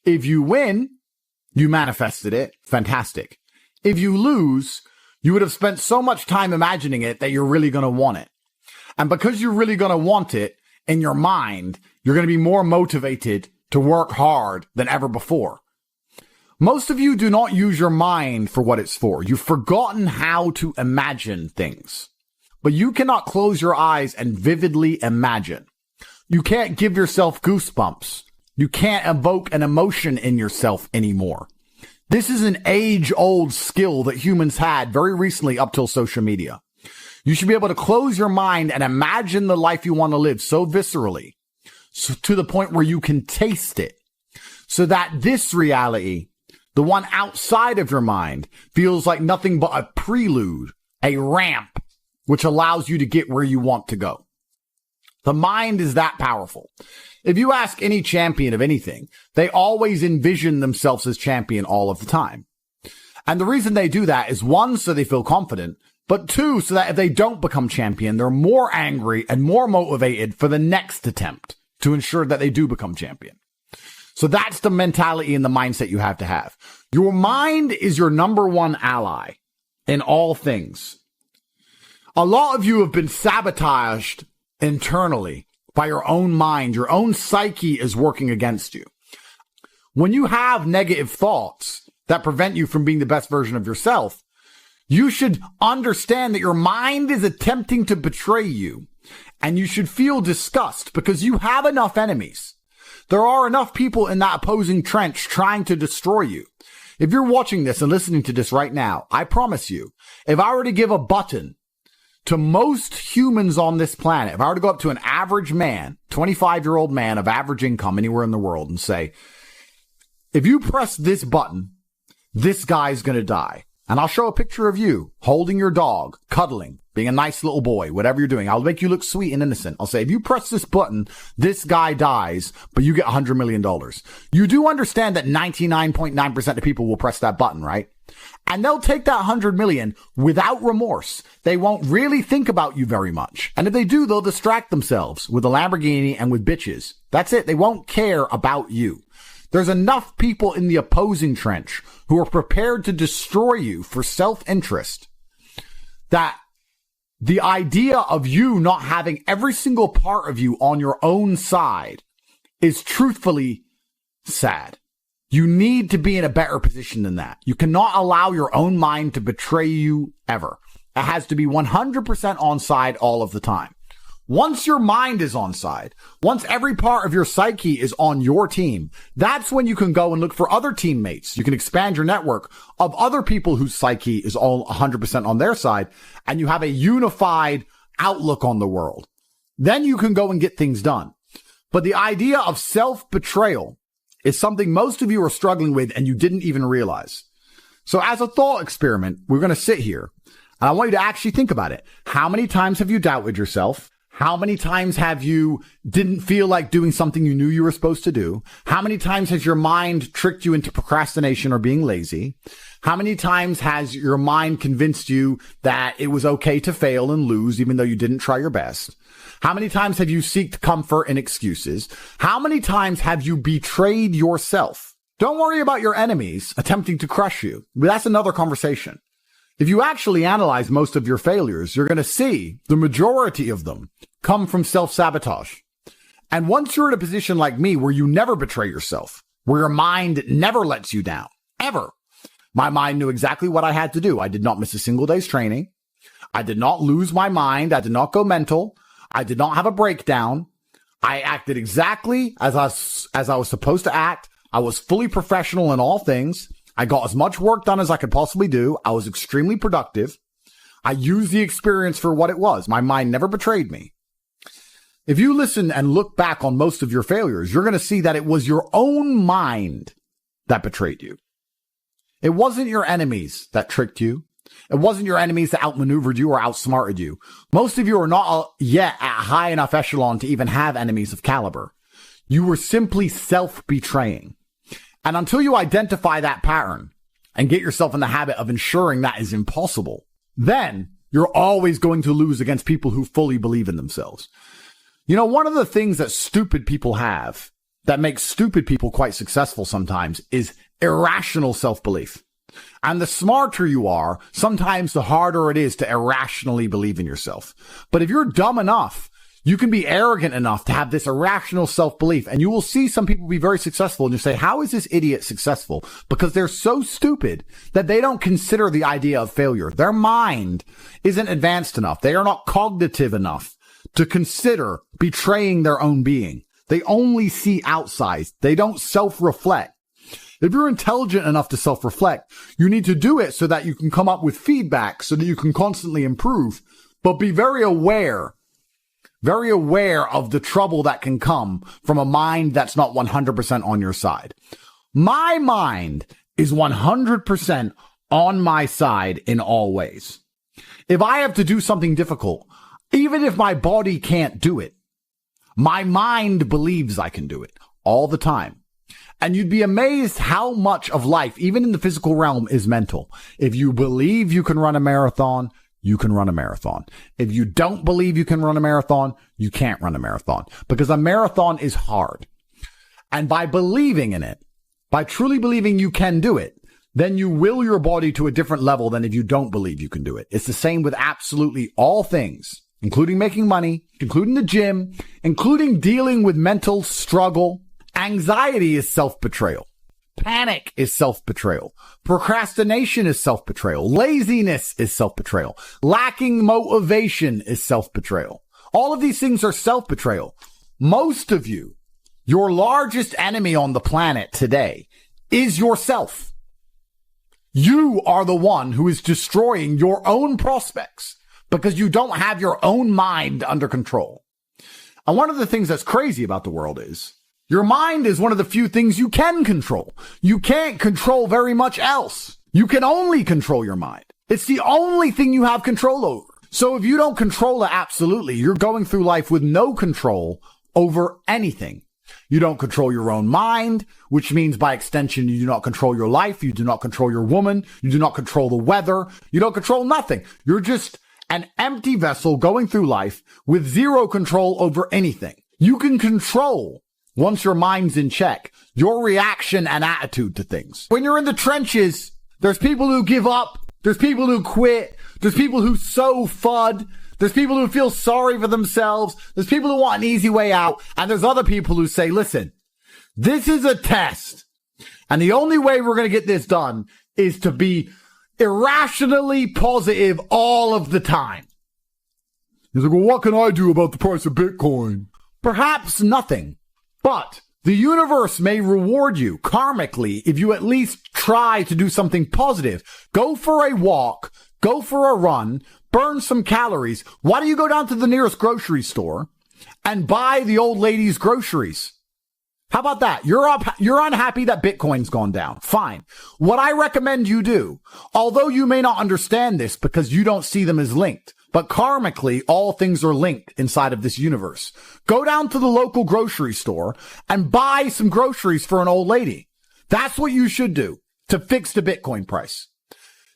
If you win, you manifested it. Fantastic. If you lose, you would have spent so much time imagining it that you're really going to want it. And because you're really going to want it in your mind, you're going to be more motivated to work hard than ever before. Most of you do not use your mind for what it's for. You've forgotten how to imagine things. But you cannot close your eyes and vividly imagine. You can't give yourself goosebumps. You can't evoke an emotion in yourself anymore. This is an age-old skill that humans had very recently up till social media. You should be able to close your mind and imagine the life you want to live so viscerally, so to the point where you can taste it, so that this reality, the one outside of your mind, feels like nothing but a prelude, a ramp, which allows you to get where you want to go. The mind is that powerful. If you ask any champion of anything, they always envision themselves as champion all of the time. And the reason they do that is, one, so they feel confident, but two, so that if they don't become champion, they're more angry and more motivated for the next attempt to ensure that they do become champion. So that's the mentality and the mindset you have to have. Your mind is your number one ally in all things. A lot of you have been sabotaged internally by your own mind. Your own psyche is working against you. When you have negative thoughts that prevent you from being the best version of yourself, you should understand that your mind is attempting to betray you, and you should feel disgust because you have enough enemies. There are enough people in that opposing trench trying to destroy you. If you're watching this and listening to this right now, I promise you, if I were to give a button to most humans on this planet, if I were to go up to an average man, 25-year-old man of average income anywhere in the world, and say, if you press this button, this guy's going to die. And I'll show a picture of you holding your dog, cuddling, being a nice little boy, whatever you're doing. I'll make you look sweet and innocent. I'll say, if you press this button, this guy dies, but you get $100 million. You do understand that 99.9% of people will press that button, right? And they'll take that 100 million without remorse. They won't really think about you very much. And if they do, they'll distract themselves with a Lamborghini and with bitches. That's it. They won't care about you. There's enough people in the opposing trench who are prepared to destroy you for self-interest that the idea of you not having every single part of you on your own side is truthfully sad. You need to be in a better position than that. You cannot allow your own mind to betray you ever. It has to be 100% on side all of the time. Once your mind is on side, once every part of your psyche is on your team, that's when you can go and look for other teammates. You can expand your network of other people whose psyche is all 100% on their side, and you have a unified outlook on the world. Then you can go and get things done. But the idea of self-betrayal is something most of you are struggling with and you didn't even realize. So as a thought experiment, we're going to sit here and I want you to actually think about it. How many times have you doubted yourself? How many times have you didn't feel like doing something you knew you were supposed to do? How many times has your mind tricked you into procrastination or being lazy? How many times has your mind convinced you that it was okay to fail and lose even though you didn't try your best? How many times have you sought comfort in excuses? How many times have you betrayed yourself? Don't worry about your enemies attempting to crush you. That's another conversation. If you actually analyze most of your failures, you're going to see the majority of them come from self-sabotage. And once you're in a position like me where you never betray yourself, where your mind never lets you down, ever, my mind knew exactly what I had to do. I did not miss a single day's training. I did not lose my mind. I did not go mental. I did not have a breakdown. I acted exactly as I was supposed to act. I was fully professional in all things. I got as much work done as I could possibly do. I was extremely productive. I used the experience for what it was. My mind never betrayed me. If you listen and look back on most of your failures, you're going to see that it was your own mind that betrayed you. It wasn't your enemies that tricked you. It wasn't your enemies that outmaneuvered you or outsmarted you. Most of you are not yet at a high enough echelon to even have enemies of caliber. You were simply self-betraying. And until you identify that pattern and get yourself in the habit of ensuring that is impossible, then you're always going to lose against people who fully believe in themselves. You know, one of the things that stupid people have that makes stupid people quite successful sometimes is irrational self-belief. And the smarter you are, sometimes the harder it is to irrationally believe in yourself. But if you're dumb enough, you can be arrogant enough to have this irrational self-belief, and you will see some people be very successful, and you say, how is this idiot successful? Because they're so stupid that they don't consider the idea of failure. Their mind isn't advanced enough. They are not cognitive enough to consider betraying their own being. They only see outside. They don't self-reflect. If you're intelligent enough to self-reflect, you need to do it so that you can come up with feedback so that you can constantly improve, but be very aware of the trouble that can come from a mind that's not 100% on your side. My mind is 100% on my side in all ways. If I have to do something difficult, even if my body can't do it, my mind believes I can do it all the time. And you'd be amazed how much of life, even in the physical realm, is mental. If you believe you can run a marathon, you can run a marathon. If you don't believe you can run a marathon, you can't run a marathon, because a marathon is hard. And by believing in it, by truly believing you can do it, then you will your body to a different level than if you don't believe you can do it. It's the same with absolutely all things, including making money, including the gym, including dealing with mental struggle. Anxiety is self-betrayal. Panic is self-betrayal. Procrastination is self-betrayal. Laziness is self-betrayal. Lacking motivation is self-betrayal. All of these things are self-betrayal. Most of you, your largest enemy on the planet today is yourself. You are the one who is destroying your own prospects because you don't have your own mind under control. And one of the things that's crazy about the world is your mind is one of the few things you can control. You can't control very much else. You can only control your mind. It's the only thing you have control over. So if you don't control it absolutely, you're going through life with no control over anything. You don't control your own mind, which means by extension, you do not control your life. You do not control your woman. You do not control the weather. You don't control nothing. You're just an empty vessel going through life with zero control over anything. You can control, once your mind's in check, your reaction and attitude to things. When you're in the trenches, there's people who give up. There's people who quit. There's people who sow FUD. There's people who feel sorry for themselves. There's people who want an easy way out. And there's other people who say, listen, this is a test. And the only way we're going to get this done is to be irrationally positive all of the time. He's like, well, what can I do about the price of Bitcoin? Perhaps nothing. But the universe may reward you karmically if you at least try to do something positive. Go for a walk, go for a run, burn some calories. Why don't you go down to the nearest grocery store and buy the old lady's groceries? How about that? You're unhappy that Bitcoin's gone down. Fine. What I recommend you do, although you may not understand this because you don't see them as linked, but karmically, all things are linked inside of this universe. Go down to the local grocery store and buy some groceries for an old lady. That's what you should do to fix the Bitcoin price.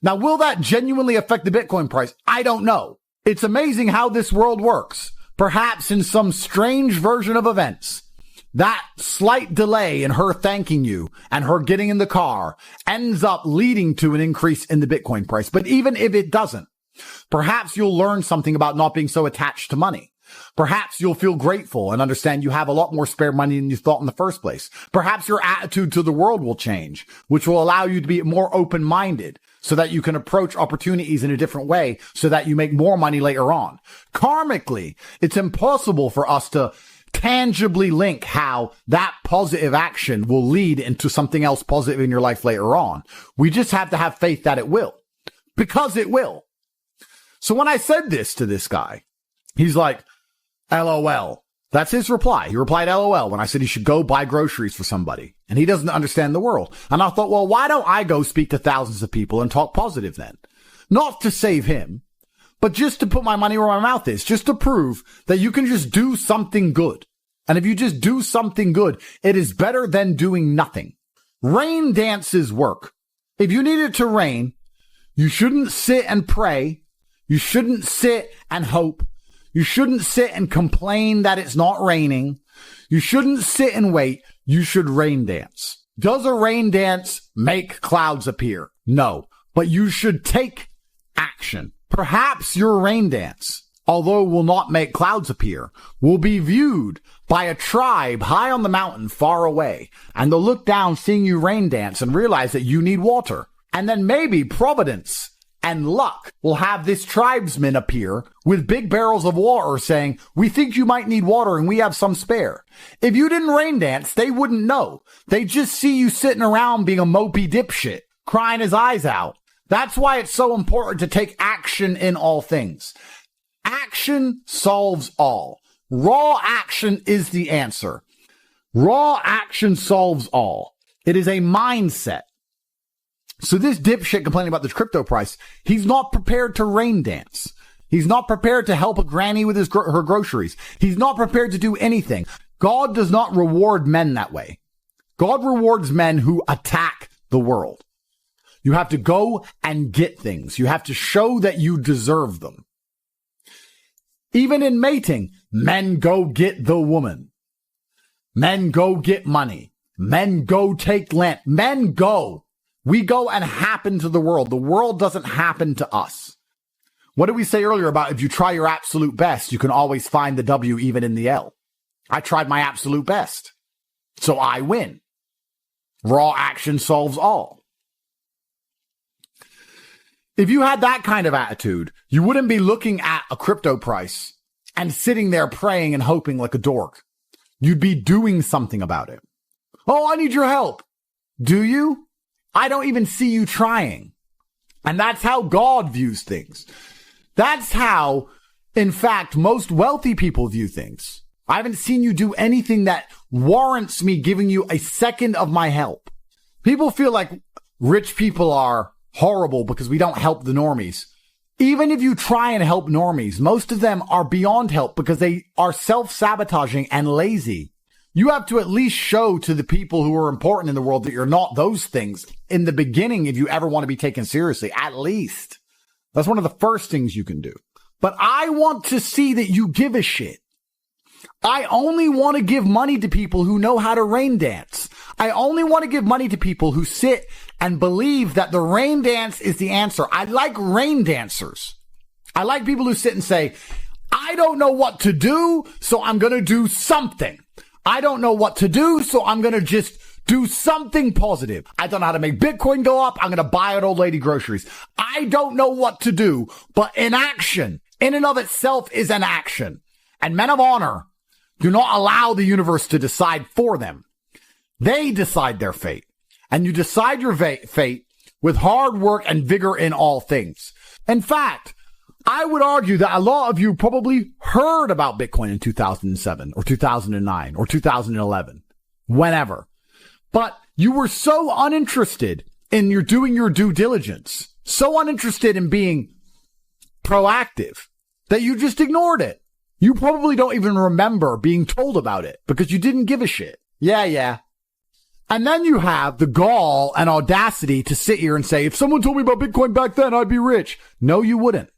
Now, will that genuinely affect the Bitcoin price? I don't know. It's amazing how this world works. Perhaps in some strange version of events, that slight delay in her thanking you and her getting in the car ends up leading to an increase in the Bitcoin price. But even if it doesn't, perhaps you'll learn something about not being so attached to money. Perhaps you'll feel grateful and understand you have a lot more spare money than you thought in the first place. Perhaps your attitude to the world will change, which will allow you to be more open-minded so that you can approach opportunities in a different way so that you make more money later on. Karmically, it's impossible for us to tangibly link how that positive action will lead into something else positive in your life later on. We just have to have faith that it will, because it will. So when I said this to this guy, he's like, LOL. That's his reply. He replied LOL when I said he should go buy groceries for somebody. And he doesn't understand the world. And I thought, well, why don't I go speak to thousands of people and talk positive then? Not to save him, but just to put my money where my mouth is, just to prove that you can just do something good. And if you just do something good, it is better than doing nothing. Rain dances work. If you need it to rain, you shouldn't sit and pray. You shouldn't sit and hope. You shouldn't sit and complain that it's not raining. You shouldn't sit and wait. you should rain dance. Does a rain dance make clouds appear? No, but you should take action. Perhaps your rain dance, although will not make clouds appear, will be viewed by a tribe high on the mountain far away, and they'll look down seeing you rain dance and realize that you need water. And then maybe Providence and luck will have this tribesman appear with big barrels of water saying, we think you might need water and we have some spare. If you didn't rain dance, they wouldn't know. They just see you sitting around being a mopey dipshit, crying his eyes out. That's why it's so important to take action in all things. Action solves all. Raw action is the answer. Raw action solves all. It is a mindset. So this dipshit complaining about the crypto price, he's not prepared to rain dance. He's not prepared to help a granny with her groceries. He's not prepared to do anything. God does not reward men that way. God rewards men who attack the world. You have to go and get things. You have to show that you deserve them. Even in mating, men go get the woman. Men go get money. Men go take land. Men go. We go and happen to the world. The world doesn't happen to us. What did we say earlier about if you try your absolute best, you can always find the W even in the L? I tried my absolute best. So I win. Raw action solves all. If you had that kind of attitude, you wouldn't be looking at a crypto price and sitting there praying and hoping like a dork. You'd be doing something about it. Oh, I need your help. Do you? I don't even see you trying. And that's how God views things. That's how, in fact, most wealthy people view things. I haven't seen you do anything that warrants me giving you a second of my help. People feel like rich people are horrible because we don't help the normies. Even if you try and help normies, most of them are beyond help because they are self-sabotaging and lazy. You have to at least show to the people who are important in the world that you're not those things in the beginning if you ever want to be taken seriously, at least. That's one of the first things you can do. But I want to see that you give a shit. I only want to give money to people who know how to rain dance. I only want to give money to people who sit and believe that the rain dance is the answer. I like rain dancers. I like people who sit and say, I don't know what to do, so I'm going to do something. I don't know what to do, so I'm going to just do something positive. I don't know how to make Bitcoin go up. I'm going to buy an old lady groceries. I don't know what to do, but inaction in and of itself is an action. And men of honor do not allow the universe to decide for them. They decide their fate. And you decide your fate with hard work and vigor in all things. In fact, I would argue that a lot of you probably heard about Bitcoin in 2007 or 2009 or 2011, whenever. But you were so uninterested in doing your due diligence, so uninterested in being proactive that you just ignored it. You probably don't even remember being told about it because you didn't give a shit. Yeah. And then you have the gall and audacity to sit here and say, if someone told me about Bitcoin back then, I'd be rich. No, you wouldn't.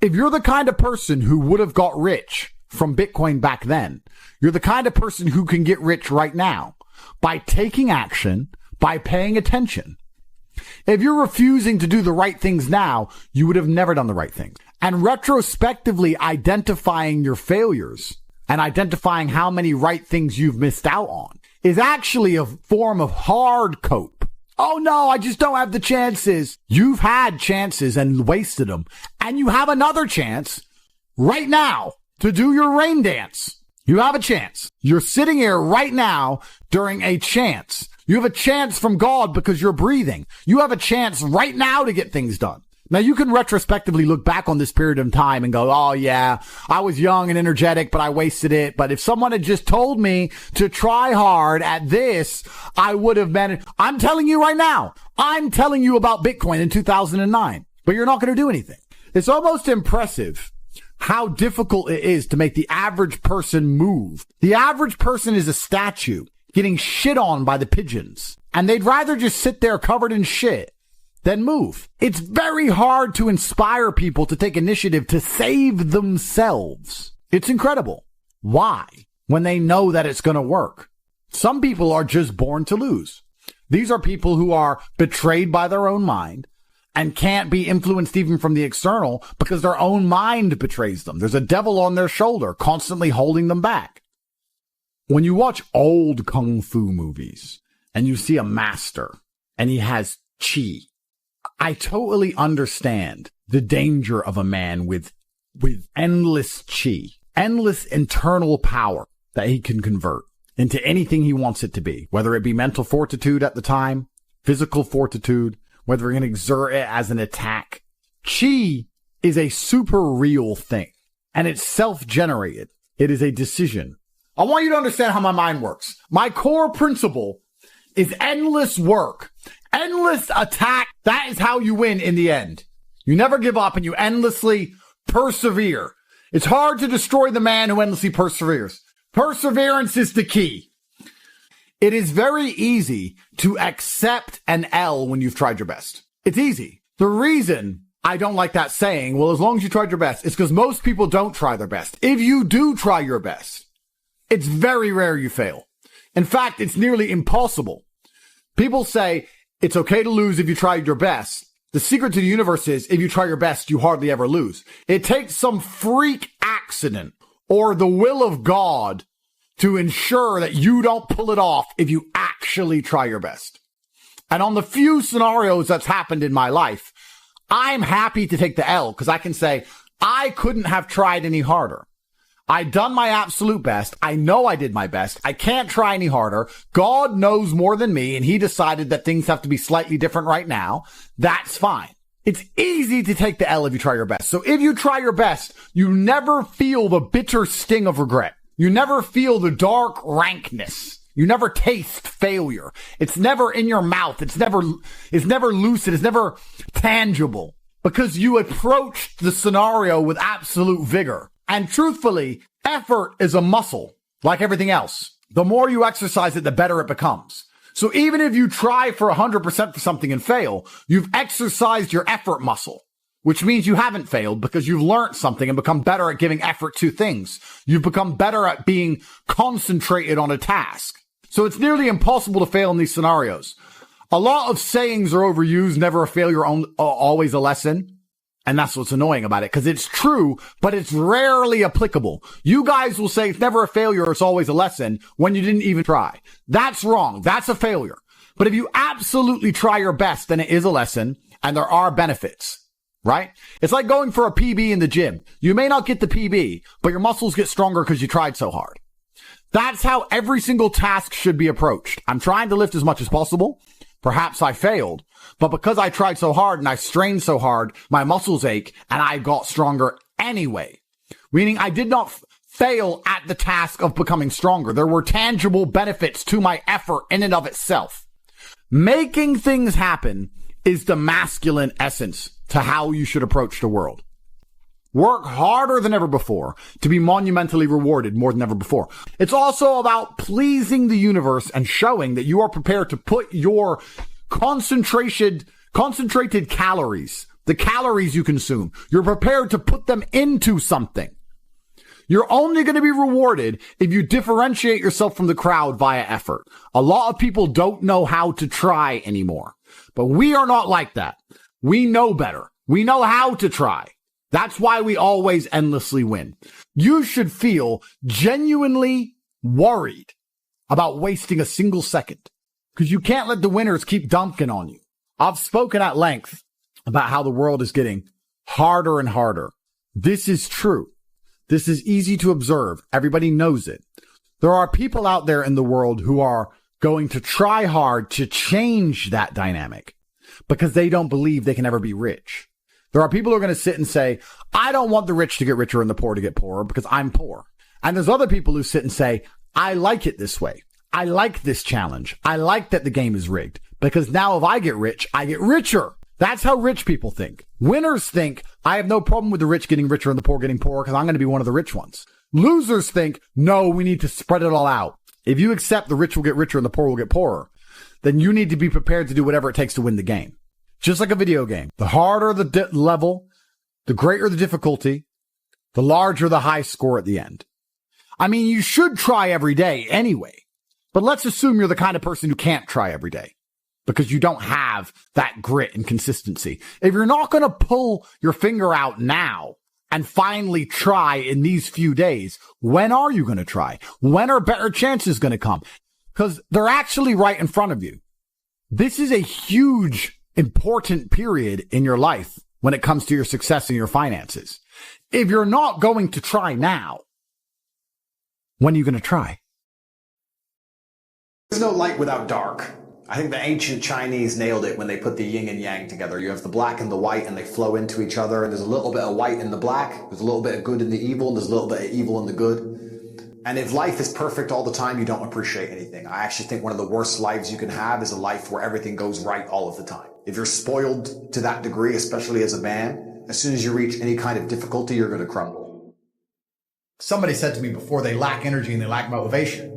If you're the kind of person who would have got rich from Bitcoin back then, you're the kind of person who can get rich right now by taking action, by paying attention. If you're refusing to do the right things now, you would have never done the right things. And retrospectively identifying your failures and identifying how many right things you've missed out on is actually a form of hard cope. Oh no, I just don't have the chances. You've had chances and wasted them. And you have another chance right now to do your rain dance. You have a chance. You're sitting here right now during a chance. You have a chance from God because you're breathing. You have a chance right now to get things done. Now, you can retrospectively look back on this period of time and go, oh, yeah, I was young and energetic, but I wasted it. But if someone had just told me to try hard at this, I would have been. I'm telling you right now, I'm telling you about Bitcoin in 2009, but you're not going to do anything. It's almost impressive how difficult it is to make the average person move. The average person is a statue getting shit on by the pigeons, and they'd rather just sit there covered in shit than move. It's very hard to inspire people to take initiative to save themselves. It's incredible. Why? When they know that it's going to work. Some people are just born to lose. These are people who are betrayed by their own mind and can't be influenced even from the external because their own mind betrays them. There's a devil on their shoulder constantly holding them back. When you watch old kung fu movies and you see a master and he has chi, I totally understand the danger of a man with endless chi, endless internal power that he can convert into anything he wants it to be, whether it be mental fortitude at the time, physical fortitude, whether he can exert it as an attack. Chi is a super real thing, and it's self-generated. It is a decision. I want you to understand how my mind works. My core principle is endless work, endless attack. That is how you win in the end. You never give up and you endlessly persevere. It's hard to destroy the man who endlessly perseveres. Perseverance is the key. It is very easy to accept an L when you've tried your best. It's easy. The reason I don't like that saying, well, as long as you tried your best, is because most people don't try their best. If you do try your best, it's very rare you fail. In fact, it's nearly impossible. People say it's okay to lose if you tried your best. The secret to the universe is if you try your best, you hardly ever lose. It takes some freak accident or the will of God to ensure that you don't pull it off if you actually try your best. And on the few scenarios that's happened in my life, I'm happy to take the L because I can say I couldn't have tried any harder. I done my absolute best. I know I did my best. I can't try any harder. God knows more than me, and he decided that things have to be slightly different right now. That's fine. It's easy to take the L if you try your best. So if you try your best, you never feel the bitter sting of regret. You never feel the dark rankness. You never taste failure. It's never in your mouth. It's never lucid. It's never tangible because you approached the scenario with absolute vigor. And truthfully, effort is a muscle like everything else. The more you exercise it, the better it becomes. So even if you try for 100% for something and fail, you've exercised your effort muscle, which means you haven't failed because you've learned something and become better at giving effort to things. You've become better at being concentrated on a task. So it's nearly impossible to fail in these scenarios. A lot of sayings are overused, never a failure, always a lesson. And that's what's annoying about it, because it's true, but it's rarely applicable. You guys will say it's never a failure, it's always a lesson when you didn't even try. That's wrong. That's a failure. But if you absolutely try your best, then it is a lesson, and there are benefits, right? It's like going for a PB in the gym. You may not get the PB, but your muscles get stronger because you tried so hard. That's how every single task should be approached. I'm trying to lift as much as possible. Perhaps I failed, but because I tried so hard and I strained so hard, my muscles ache and I got stronger anyway. Meaning I did not fail at the task of becoming stronger. There were tangible benefits to my effort in and of itself. Making things happen is the masculine essence to how you should approach the world. Work harder than ever before to be monumentally rewarded more than ever before. It's also about pleasing the universe and showing that you are prepared to put your concentrated calories, the calories you consume, you're prepared to put them into something. You're only going to be rewarded if you differentiate yourself from the crowd via effort. A lot of people don't know how to try anymore, but we are not like that. We know better. We know how to try. That's why we always endlessly win. You should feel genuinely worried about wasting a single second because you can't let the winners keep dunking on you. I've spoken at length about how the world is getting harder and harder. This is true. This is easy to observe. Everybody knows it. There are people out there in the world who are going to try hard to change that dynamic because they don't believe they can ever be rich. There are people who are going to sit and say, I don't want the rich to get richer and the poor to get poorer because I'm poor. And there's other people who sit and say, I like it this way. I like this challenge. I like that the game is rigged because now if I get rich, I get richer. That's how rich people think. Winners think, I have no problem with the rich getting richer and the poor getting poorer because I'm going to be one of the rich ones. Losers think, no, we need to spread it all out. If you accept the rich will get richer and the poor will get poorer, then you need to be prepared to do whatever it takes to win the game. Just like a video game. The harder the level, the greater the difficulty, the larger the high score at the end. I mean, you should try every day anyway. But let's assume you're the kind of person who can't try every day because you don't have that grit and consistency. If you're not going to pull your finger out now and finally try in these few days, when are you going to try? When are better chances going to come? Because they're actually right in front of you. This is a huge, important period in your life when it comes to your success and your finances. If you're not going to try now, when are you going to try? There's no light without dark. I think the ancient Chinese nailed it when they put the yin and yang together. You have the black and the white and they flow into each other, and there's a little bit of white in the black, there's a little bit of good in the evil, and there's a little bit of evil in the good. And if life is perfect all the time, you don't appreciate anything. I actually think one of the worst lives you can have is a life where everything goes right all of the time. If you're spoiled to that degree, especially as a man, as soon as you reach any kind of difficulty, you're going to crumble. Somebody said to me before, they lack energy and they lack motivation.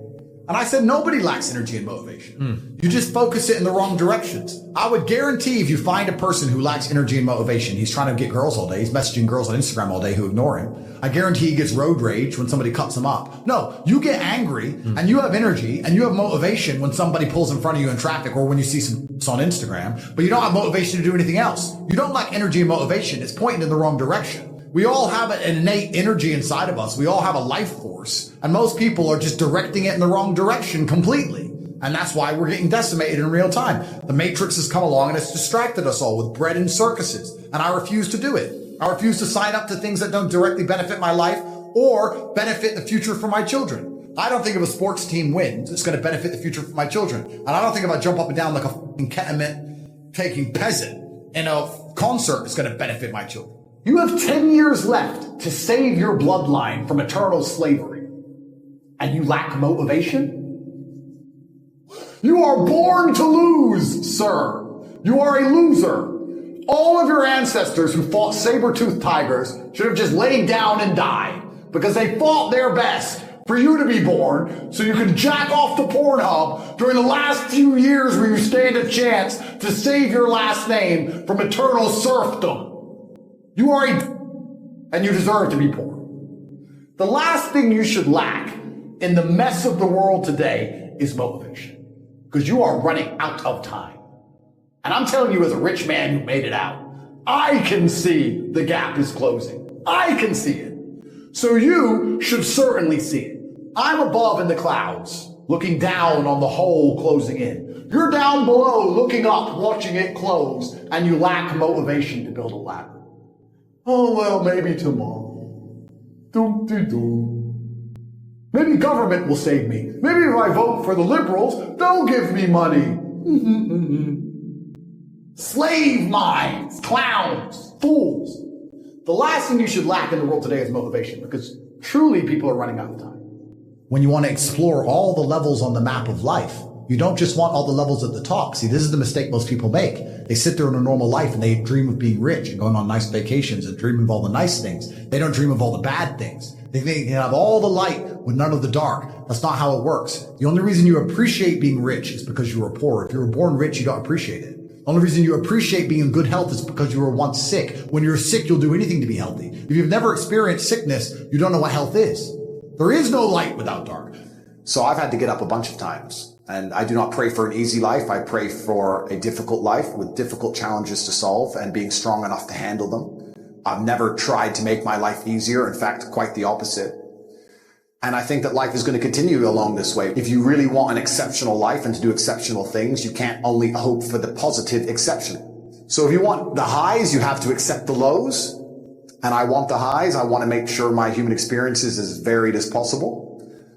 And I said, nobody lacks energy and motivation. You just focus it in the wrong directions. I would guarantee if you find a person who lacks energy and motivation, he's trying to get girls all day, he's messaging girls on Instagram all day who ignore him. I guarantee he gets road rage when somebody cuts him up. No, you get angry and you have energy and you have motivation when somebody pulls in front of you in traffic or when you see some on Instagram, but you don't have motivation to do anything else. You don't lack energy and motivation. It's pointing in the wrong direction. We all have an innate energy inside of us. We all have a life force. And most people are just directing it in the wrong direction completely. And that's why we're getting decimated in real time. The Matrix has come along and it's distracted us all with bread and circuses. And I refuse to do it. I refuse to sign up to things that don't directly benefit my life or benefit the future for my children. I don't think if a sports team wins, it's going to benefit the future for my children. And I don't think if I jump up and down like a fucking ketamine taking peasant in a concert, it's going to benefit my children. You have 10 years left to save your bloodline from eternal slavery. And you lack motivation? You are born to lose, sir. You are a loser. All of your ancestors who fought saber-toothed tigers should have just laid down and died because they fought their best for you to be born so you can jack off to Pornhub during the last few years where you stand a chance to save your last name from eternal serfdom. You are and you deserve to be poor. The last thing you should lack in the mess of the world today is motivation, because you are running out of time. And I'm telling you, as a rich man who made it out, I can see the gap is closing. I can see it. So you should certainly see it. I'm above in the clouds, looking down on the hole closing in. You're down below, looking up, watching it close, and you lack motivation to build a ladder. Oh, well, maybe tomorrow. Maybe government will save me. Maybe if I vote for the liberals, they'll give me money. Slave minds, clowns, fools. The last thing you should lack in the world today is motivation, because truly people are running out of time. When you want to explore all the levels on the map of life, you don't just want all the levels at the top. See, this is the mistake most people make. They sit there in a normal life and they dream of being rich and going on nice vacations and dream of all the nice things. They don't dream of all the bad things. They think they can have all the light with none of the dark. That's not how it works. The only reason you appreciate being rich is because you were poor. If you were born rich, you don't appreciate it. The only reason you appreciate being in good health is because you were once sick. When you're sick, you'll do anything to be healthy. If you've never experienced sickness, you don't know what health is. There is no light without dark. So I've had to get up a bunch of times. And I do not pray for an easy life. I pray for a difficult life with difficult challenges to solve and being strong enough to handle them. I've never tried to make my life easier. In fact, quite the opposite. And I think that life is going to continue along this way. If you really want an exceptional life and to do exceptional things, you can't only hope for the positive exception. So if you want the highs, you have to accept the lows. And I want the highs. I want to make sure my human experience is as varied as possible.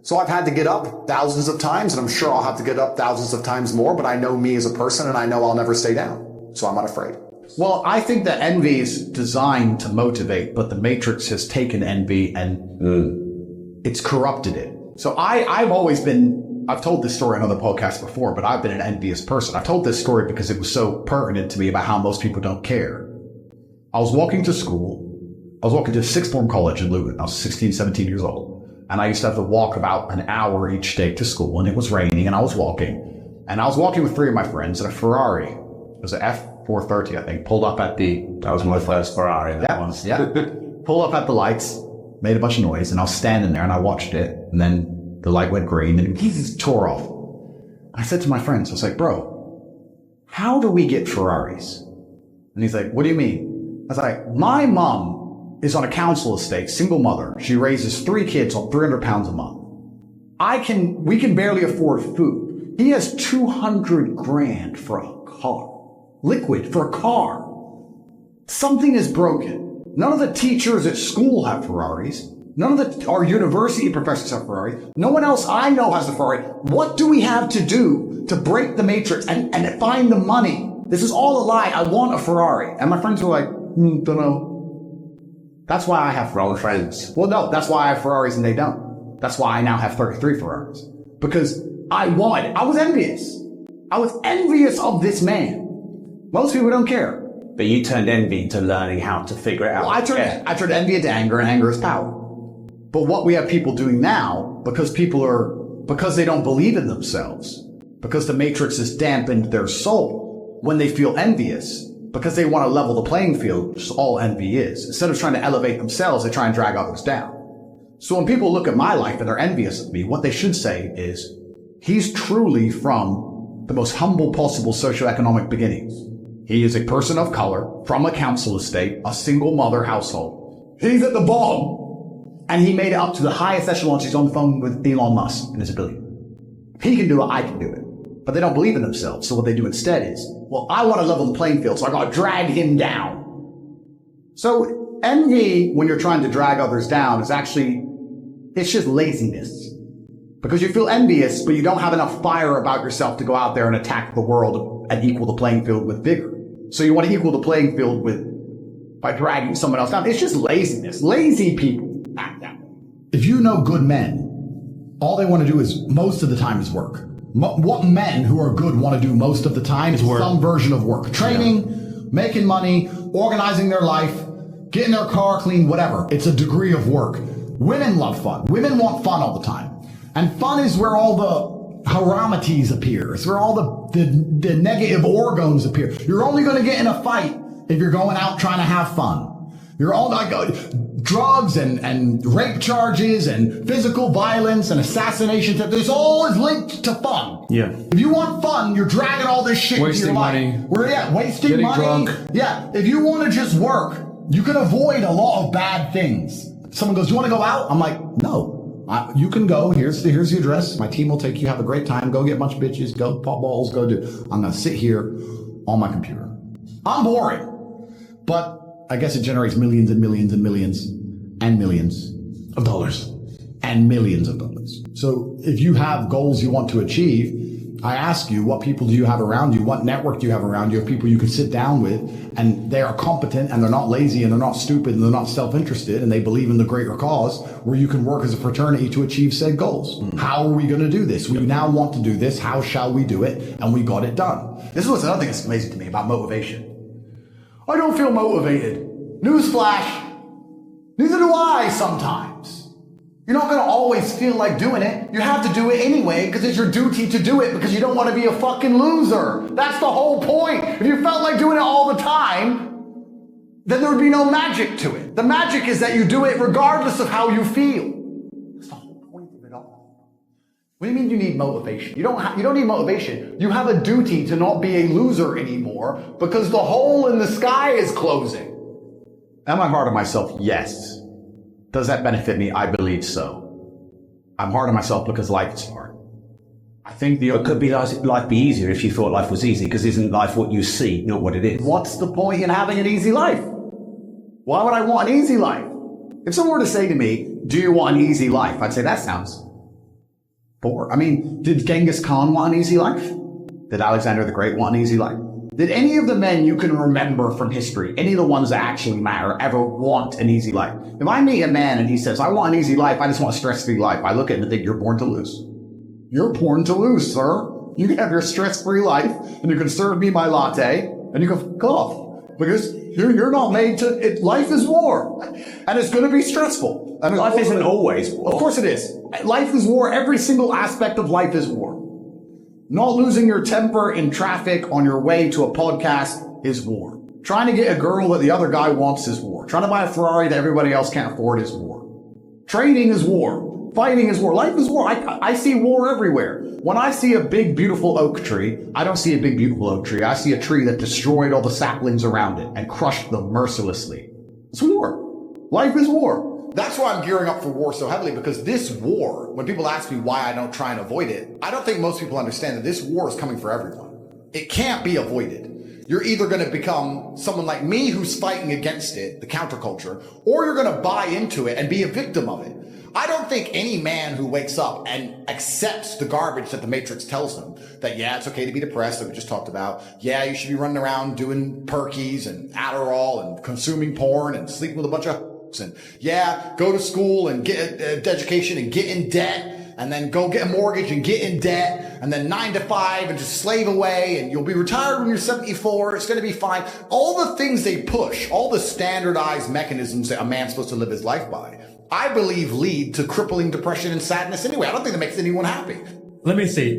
So I've had to get up thousands of times, and I'm sure I'll have to get up thousands of times more, but I know me as a person, and I know I'll never stay down. So I'm not afraid. Well, I think that envy is designed to motivate, but the Matrix has taken envy and it's corrupted it. So I've always been, I've told this story on other podcasts before, but I've been an envious person. I told this story because it was so pertinent to me about how most people don't care. I was walking to school. I was walking to sixth form college in Luton. I was 16, 17 years old. And I used to have to walk about an hour each day to school, and it was raining, and I was walking. And I was walking with three of my friends in a Ferrari. It was an F430, I think, pulled up at the... That was my first Ferrari, that was. Yeah. Pulled up at the lights, made a bunch of noise, and I was standing there, and I watched it, and then the light went green, and he just tore off. I said to my friends, I was like, bro, how do we get Ferraris? And he's like, what do you mean? I was like, my mom is on a council estate, single mother. She raises 3 kids on 300 pounds a month. We can barely afford food. He has 200 grand for a car. Liquid for a car. Something is broken. None of the teachers at school have Ferraris. None of our university professors have Ferraris. No one else I know has a Ferrari. What do we have to do to break the matrix and find the money? This is all a lie. I want a Ferrari. And my friends were like, don't know. That's why I have Wrong friends. Well, no, that's why I have Ferraris and they don't. That's why I now have 33 Ferraris. Because I was envious. I was envious of this man. Most people don't care. But you turned envy to learning how to figure it out. Well, I turned envy into anger, and anger is power. But what we have people doing now, because they don't believe in themselves, because the matrix has dampened their soul, when they feel envious, because they want to level the playing field, which is all envy is. Instead of trying to elevate themselves, they try and drag others down. So when people look at my life and they're envious of me, what they should say is, he's truly from the most humble possible socioeconomic beginnings. He is a person of color from a council estate, a single mother household. He's at the bottom. And he made it up to the highest echelons. He's on the phone with Elon Musk and is a billionaire. If he can do it, I can do it. But they don't believe in themselves. So what they do instead is, well, I want to level the playing field, so I got to drag him down. So envy, when you're trying to drag others down, is actually, it's just laziness. Because you feel envious, but you don't have enough fire about yourself to go out there and attack the world and equal the playing field with vigor. So you want to equal the playing field by dragging someone else down. It's just laziness. Lazy people act that way. If you know good men, all they want to do is, most of the time, is work. What men who are good want to do most of the time is some version of work. Training, making money, organizing their life, getting their car clean, whatever. It's a degree of work. Women love fun. Women want fun all the time. And fun is where all the haramities appear. It's where all the negative organs appear. You're only going to get in a fight if you're going out trying to have fun. You're all like drugs and rape charges and physical violence and assassination. This all is linked to fun. Yeah. If you want fun, you're dragging all this shit into your life. Wasting getting money. Drunk. Yeah. If you want to just work, you can avoid a lot of bad things. Someone goes, "Do you want to go out?" I'm like, "No. You can go. Here's the address. My team will take you. Have a great time. Go get a bunch of bitches. Go pop balls. Go do." I'm going to sit here on my computer. I'm boring. But I guess it generates millions and millions and millions and millions of dollars and millions of dollars. So if you have goals you want to achieve, I ask you, what people do you have around you? What network do you have around you of people you can sit down with and they are competent and they're not lazy and they're not stupid and they're not self-interested and they believe in the greater cause where you can work as a fraternity to achieve said goals? How are we going to do this? We now want to do this. How shall we do it? And we got it done. This is what's another thing that's amazing to me about motivation. I don't feel motivated. Newsflash. Neither do I sometimes. You're not going to always feel like doing it. You have to do it anyway because it's your duty to do it because you don't want to be a fucking loser. That's the whole point. If you felt like doing it all the time, then there would be no magic to it. The magic is that you do it regardless of how you feel. That's the whole point of it all. What do you mean you need motivation? You don't need motivation. You have a duty to not be a loser anymore because the hole in the sky is closing. Am I hard on myself? Yes. Does that benefit me? I believe so. I'm hard on myself because life is hard. I think But could life be easier if you thought life was easy? Because isn't life what you see, not what it is? What's the point in having an easy life? Why would I want an easy life? If someone were to say to me, "Do you want an easy life?" I'd say, that sounds boring. I mean, did Genghis Khan want an easy life? Did Alexander the Great want an easy life? Did any of the men you can remember from history, any of the ones that actually matter, ever want an easy life? If I meet a man and he says, "I want an easy life, I just want a stress-free life," I look at him and think, "You're born to lose. You're born to lose, sir. You can have your stress-free life, and you can serve me my latte, and you can fuck off. Because you're not made to, life is war. And it's going to be stressful. I mean, Life isn't always war. Of course it is. Life is war. Every single aspect of life is war. Not losing your temper in traffic on your way to a podcast is war. Trying to get a girl that the other guy wants is war. Trying to buy a Ferrari that everybody else can't afford is war. Trading is war. Fighting is war. Life is war. I see war everywhere. when I see a big, beautiful oak tree, I don't see a big, beautiful oak tree. I see a tree that destroyed all the saplings around it and crushed them mercilessly. It's war. Life is war. That's why I'm gearing up for war so heavily, because this war, when people ask me why I don't try and avoid it, I don't think most people understand that this war is coming for everyone. It can't be avoided. You're either going to become someone like me who's fighting against it, the counterculture, or you're going to buy into it and be a victim of it. I don't think any man who wakes up and accepts the garbage that the Matrix tells them, that, yeah, it's okay to be depressed, that we just talked about. Yeah, you should be running around doing perkies and Adderall and consuming porn and sleeping with a bunch of and yeah, go to school and get an education and get in debt, and then go get a mortgage and get in debt, and then 9 to 5 and just slave away, and you'll be retired when you're 74. It's going to be fine. All the things they push, all the standardized mechanisms that a man's supposed to live his life by, I believe lead to crippling depression and sadness anyway. I don't think that makes anyone happy. Let me see.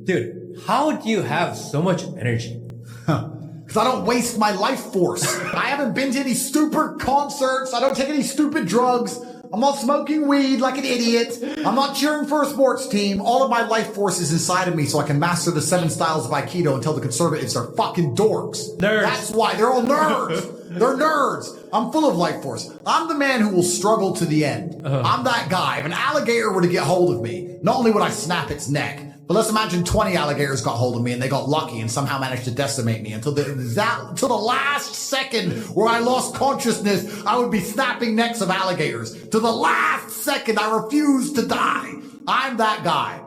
Dude, how do you have so much energy? Because I don't waste my life force. I haven't been to any stupid concerts. I don't take any stupid drugs. I'm not smoking weed like an idiot. I'm not cheering for a sports team. All of my life force is inside of me so I can master the 7 styles of Aikido and tell the conservatives they're fucking dorks. Nerds. That's why. They're all nerds. They're nerds. I'm full of life force. I'm the man who will struggle to the end. I'm that guy. If an alligator were to get hold of me, not only would I snap its neck, but let's imagine 20 alligators got hold of me and they got lucky and somehow managed to decimate me until the last second where I lost consciousness. I would be snapping necks of alligators. To the last second, I refuse to die. I'm that guy.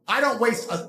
I don't waste an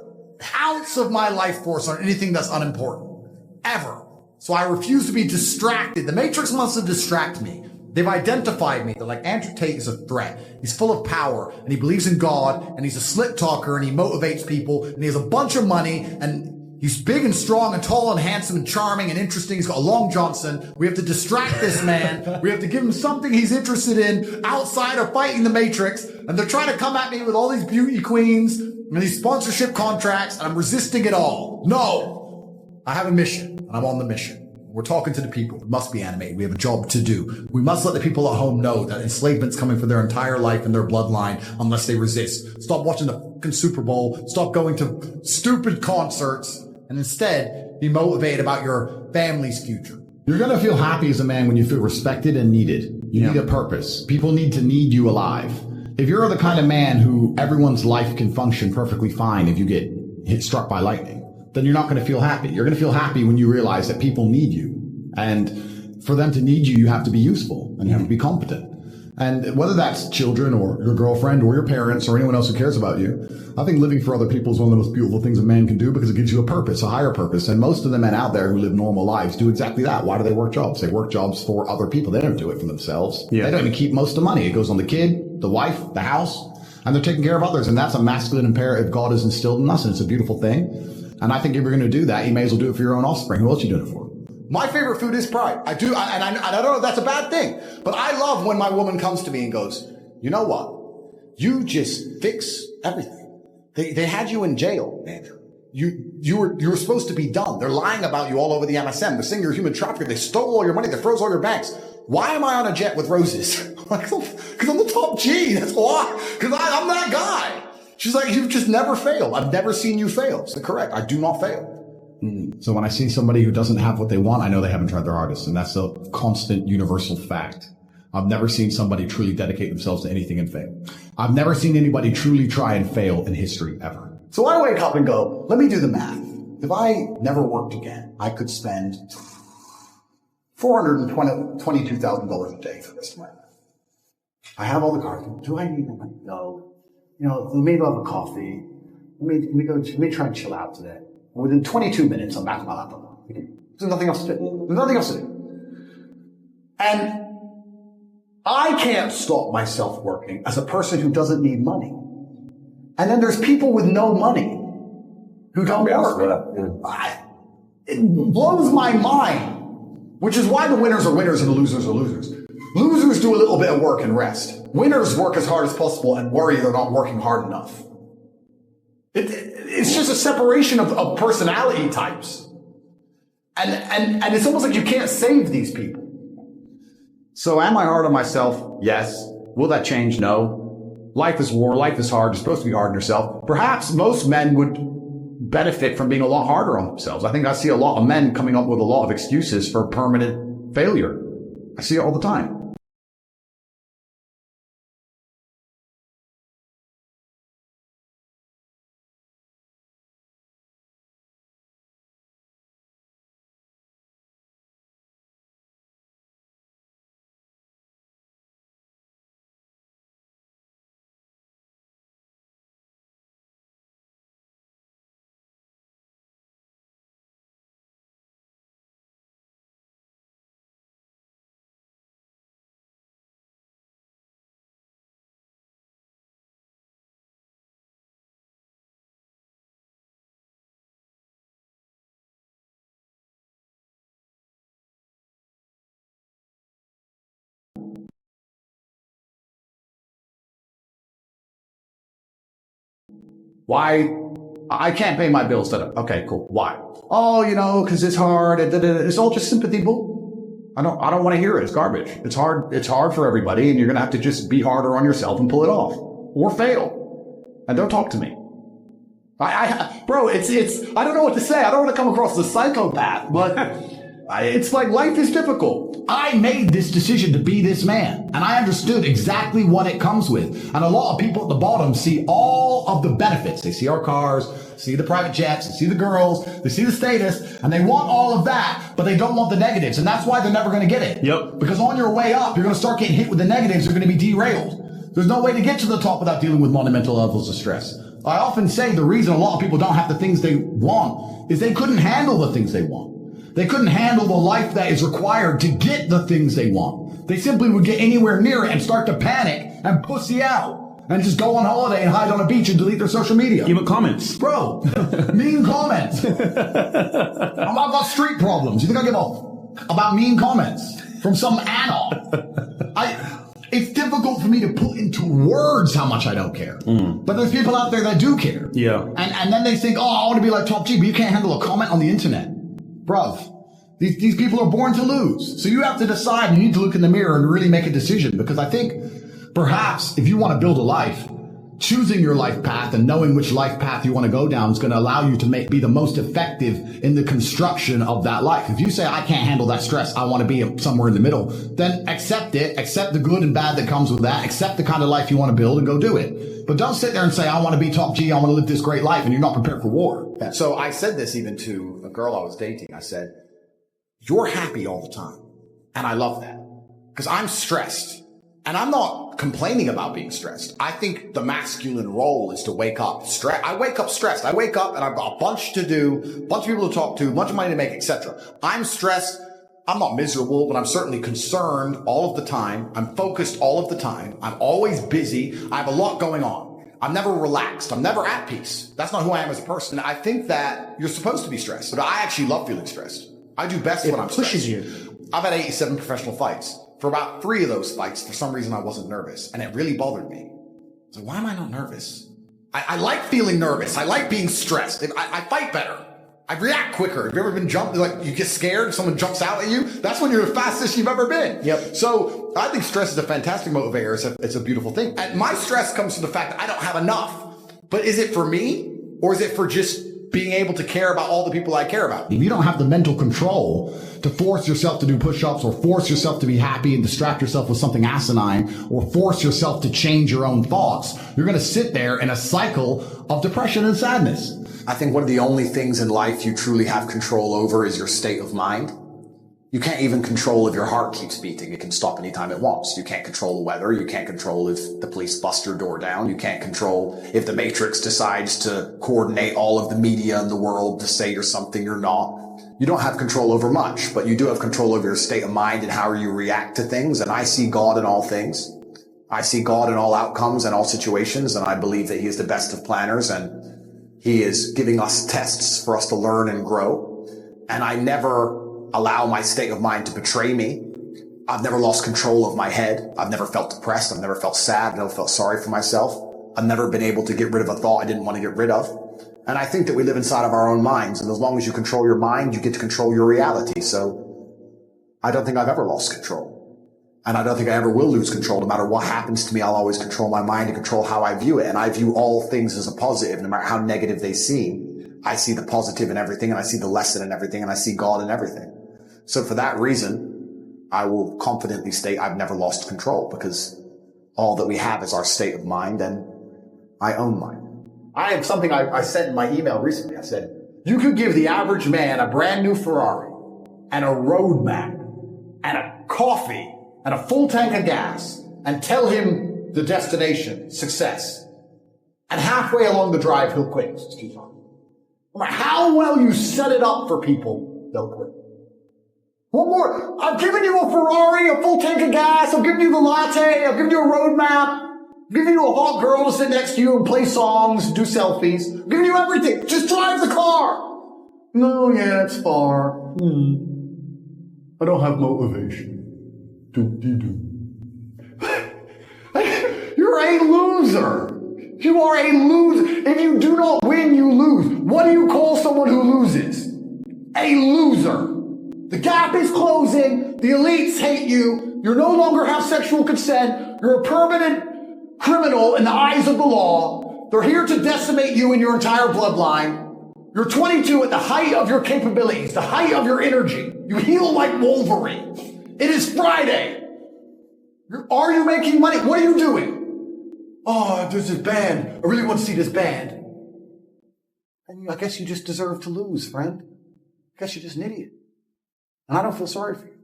ounce of my life force on anything that's unimportant. Ever. So I refuse to be distracted. The Matrix wants to distract me. They've identified me. They're like, Andrew Tate is a threat. He's full of power and he believes in God and he's a slick talker and he motivates people and he has a bunch of money and he's big and strong and tall and handsome and charming and interesting. He's got a Long Johnson. We have to distract this man. We have to give him something he's interested in outside of fighting the Matrix. And they're trying to come at me with all these beauty queens and these sponsorship contracts, and I'm resisting it all. No, I have a mission and I'm on the mission. We're talking to the people. It must be animated. We have a job to do. We must let the people at home know that enslavement's coming for their entire life and their bloodline unless they resist. Stop watching the fucking Super Bowl. Stop going to stupid concerts and instead be motivated about your family's future. You're going to feel happy as a man when you feel respected and needed. You need a purpose. People need to need you alive. If you're the kind of man who everyone's life can function perfectly fine if you get struck by lightning, then you're not going to feel happy. You're going to feel happy when you realize that people need you. And for them to need you, you have to be useful and you have to be competent. And whether that's children or your girlfriend or your parents or anyone else who cares about you, I think living for other people is one of the most beautiful things a man can do because it gives you a purpose, a higher purpose. And most of the men out there who live normal lives do exactly that. Why do they work jobs? They work jobs for other people. They don't do it for themselves. Yeah. They don't even keep most of the money. It goes on the kid, the wife, the house, and they're taking care of others. And that's a masculine imperative God has instilled in us, and it's a beautiful thing. And I think if you're going to do that, you may as well do it for your own offspring. Who else are you doing it for? My favorite food is pride. I do, and I don't know if that's a bad thing, but I love when my woman comes to me and goes, you know what? You just fix everything. They had you in jail, Andrew. You were supposed to be done. They're lying about you all over the MSM. They're saying you're a human trafficker. They stole all your money. They froze all your banks. Why am I on a jet with roses? Because I'm the top G. That's why. Because I'm that guy. She's like, you've just never failed. I've never seen you fail. So correct. I do not fail. So when I see somebody who doesn't have what they want, I know they haven't tried their hardest. And that's a constant universal fact. I've never seen somebody truly dedicate themselves to anything and fail. I've never seen anybody truly try and fail in history ever. So I wake up and go, let me do the math. If I never worked again, I could spend $422,000 a day for this month. I have all the cards. Do I need them? No. Maybe I'll have a coffee. Let me try and chill out today. And within 22 minutes, I'm back on my laptop. There's nothing else to do. There's nothing else to do. And I can't stop myself working as a person who doesn't need money. And then there's people with no money who don't work. It blows my mind, which is why the winners are winners and the losers are losers. Losers do a little bit of work and rest. Winners work as hard as possible and worry they're not working hard enough. It's just a separation of personality types. And it's almost like you can't save these people. So am I hard on myself? Yes. Will that change? No. life is war, life is hard, you're supposed to be hard on yourself. Perhaps most men would benefit from being a lot harder on themselves. I think I see a lot of men coming up with a lot of excuses for permanent failure. I see it all the time. Why? I can't pay my bills. Okay, cool. Why? Oh, because it's hard. It's all just sympathy bull. I don't want to hear it. It's garbage. It's hard. It's hard for everybody, and you're gonna have to just be harder on yourself and pull it off, or fail. And don't talk to me. Bro, it's. I don't know what to say. I don't want to come across as a psychopath, but it's like life is difficult. I made this decision to be this man, and I understood exactly what it comes with. And a lot of people at the bottom see all of the benefits. They see our cars, see the private jets, they see the girls, they see the status, and they want all of that, but they don't want the negatives. And that's why they're never going to get it. Yep. Because on your way up, you're going to start getting hit with the negatives. You're going to be derailed. There's no way to get to the top without dealing with monumental levels of stress. I often say the reason a lot of people don't have the things they want is they couldn't handle the things they want. They couldn't handle the life that is required to get the things they want. They simply would get anywhere near it and start to panic and pussy out and just go on holiday and hide on a beach and delete their social media. Give it comments. Bro, mean comments. I've got street problems. You think I give a about mean comments from some anon? It's difficult for me to put into words how much I don't care. But there's people out there that do care. Yeah. And then they think, oh, I want to be like Top G, but you can't handle a comment on the internet. Bruv, these people are born to lose. So you have to decide, you need to look in the mirror and really make a decision. Because I think perhaps if you want to build a life, choosing your life path and knowing which life path you want to go down is going to allow you to be the most effective in the construction of that life. If you say, I can't handle that stress, I want to be somewhere in the middle, then accept it, accept the good and bad that comes with that, accept the kind of life you want to build and go do it. But don't sit there and say, I want to be Top G, I want to live this great life, and you're not prepared for war. So I said this even to a girl I was dating. I said, you're happy all the time. And I love that because I'm stressed. And I'm not complaining about being stressed. I think the masculine role is to wake up stressed. I wake up stressed. I wake up and I've got a bunch to do, a bunch of people to talk to, a bunch of money to make, etc. I'm stressed. I'm not miserable, but I'm certainly concerned all of the time. I'm focused all of the time. I'm always busy. I have a lot going on. I'm never relaxed. I'm never at peace. That's not who I am as a person. I think that you're supposed to be stressed, but I actually love feeling stressed. I do best when I'm stressed. It pushes you. I've had 87 professional fights. For about 3 of those fights, for some reason, I wasn't nervous, and it really bothered me. So why am I not nervous? I like feeling nervous. I like being stressed. I fight better. I react quicker. Have you ever been jumped, like you get scared, someone jumps out at you? That's when you're the fastest you've ever been. Yep. So I think stress is a fantastic motivator. It's a beautiful thing. And my stress comes from the fact that I don't have enough. But is it for me, or is it for just being able to care about all the people I care about? If you don't have the mental control to force yourself to do push-ups or force yourself to be happy and distract yourself with something asinine or force yourself to change your own thoughts, you're going to sit there in a cycle of depression and sadness. I think one of the only things in life you truly have control over is your state of mind. You can't even control if your heart keeps beating. It can stop anytime it wants. You can't control the weather. You can't control if the police bust your door down. You can't control if the Matrix decides to coordinate all of the media in the world to say you're something you're not. You don't have control over much, but you do have control over your state of mind and how you react to things. And I see God in all things. I see God in all outcomes and all situations. And I believe that he is the best of planners, and he is giving us tests for us to learn and grow. And I never allow my state of mind to betray me. I've never lost control of my head. I've never felt depressed. I've never felt sad. I've never felt sorry for myself. I've never been able to get rid of a thought I didn't want to get rid of. And I think that we live inside of our own minds. And as long as you control your mind, you get to control your reality. So I don't think I've ever lost control. And I don't think I ever will lose control. No matter what happens to me, I'll always control my mind and control how I view it. And I view all things as a positive, no matter how negative they seem. I see the positive in everything, and I see the lesson in everything, and I see God in everything. So for that reason, I will confidently state I've never lost control, because all that we have is our state of mind, and I own mine. I have something I said in my email recently. I said, you could give the average man a brand new Ferrari and a road map and a coffee and a full tank of gas and tell him the destination, success. And halfway along the drive, he'll quit. It's too far. No matter how well you set it up for people, they'll quit. One more. I've given you a Ferrari, a full tank of gas. I've given you the latte. I've given you a road map. I'm giving you a hot girl to sit next to you and play songs, do selfies. I'm giving you everything. Just drive the car. No, yeah, it's far. I don't have motivation. Do. You're a loser. You are a loser. If you do not win, you lose. What do you call someone who loses? A loser. The gap is closing. The elites hate you. You no longer have sexual consent. You're a permanent criminal in the eyes of the law. They're here to decimate you and your entire bloodline. You're 22 at the height of your capabilities, the height of your energy. You heal like Wolverine. It is Friday. Are you making money? What are you doing? Oh, there's this band. I really want to see this band. And I guess you just deserve to lose, friend. I guess you're just an idiot. And I don't feel sorry for you.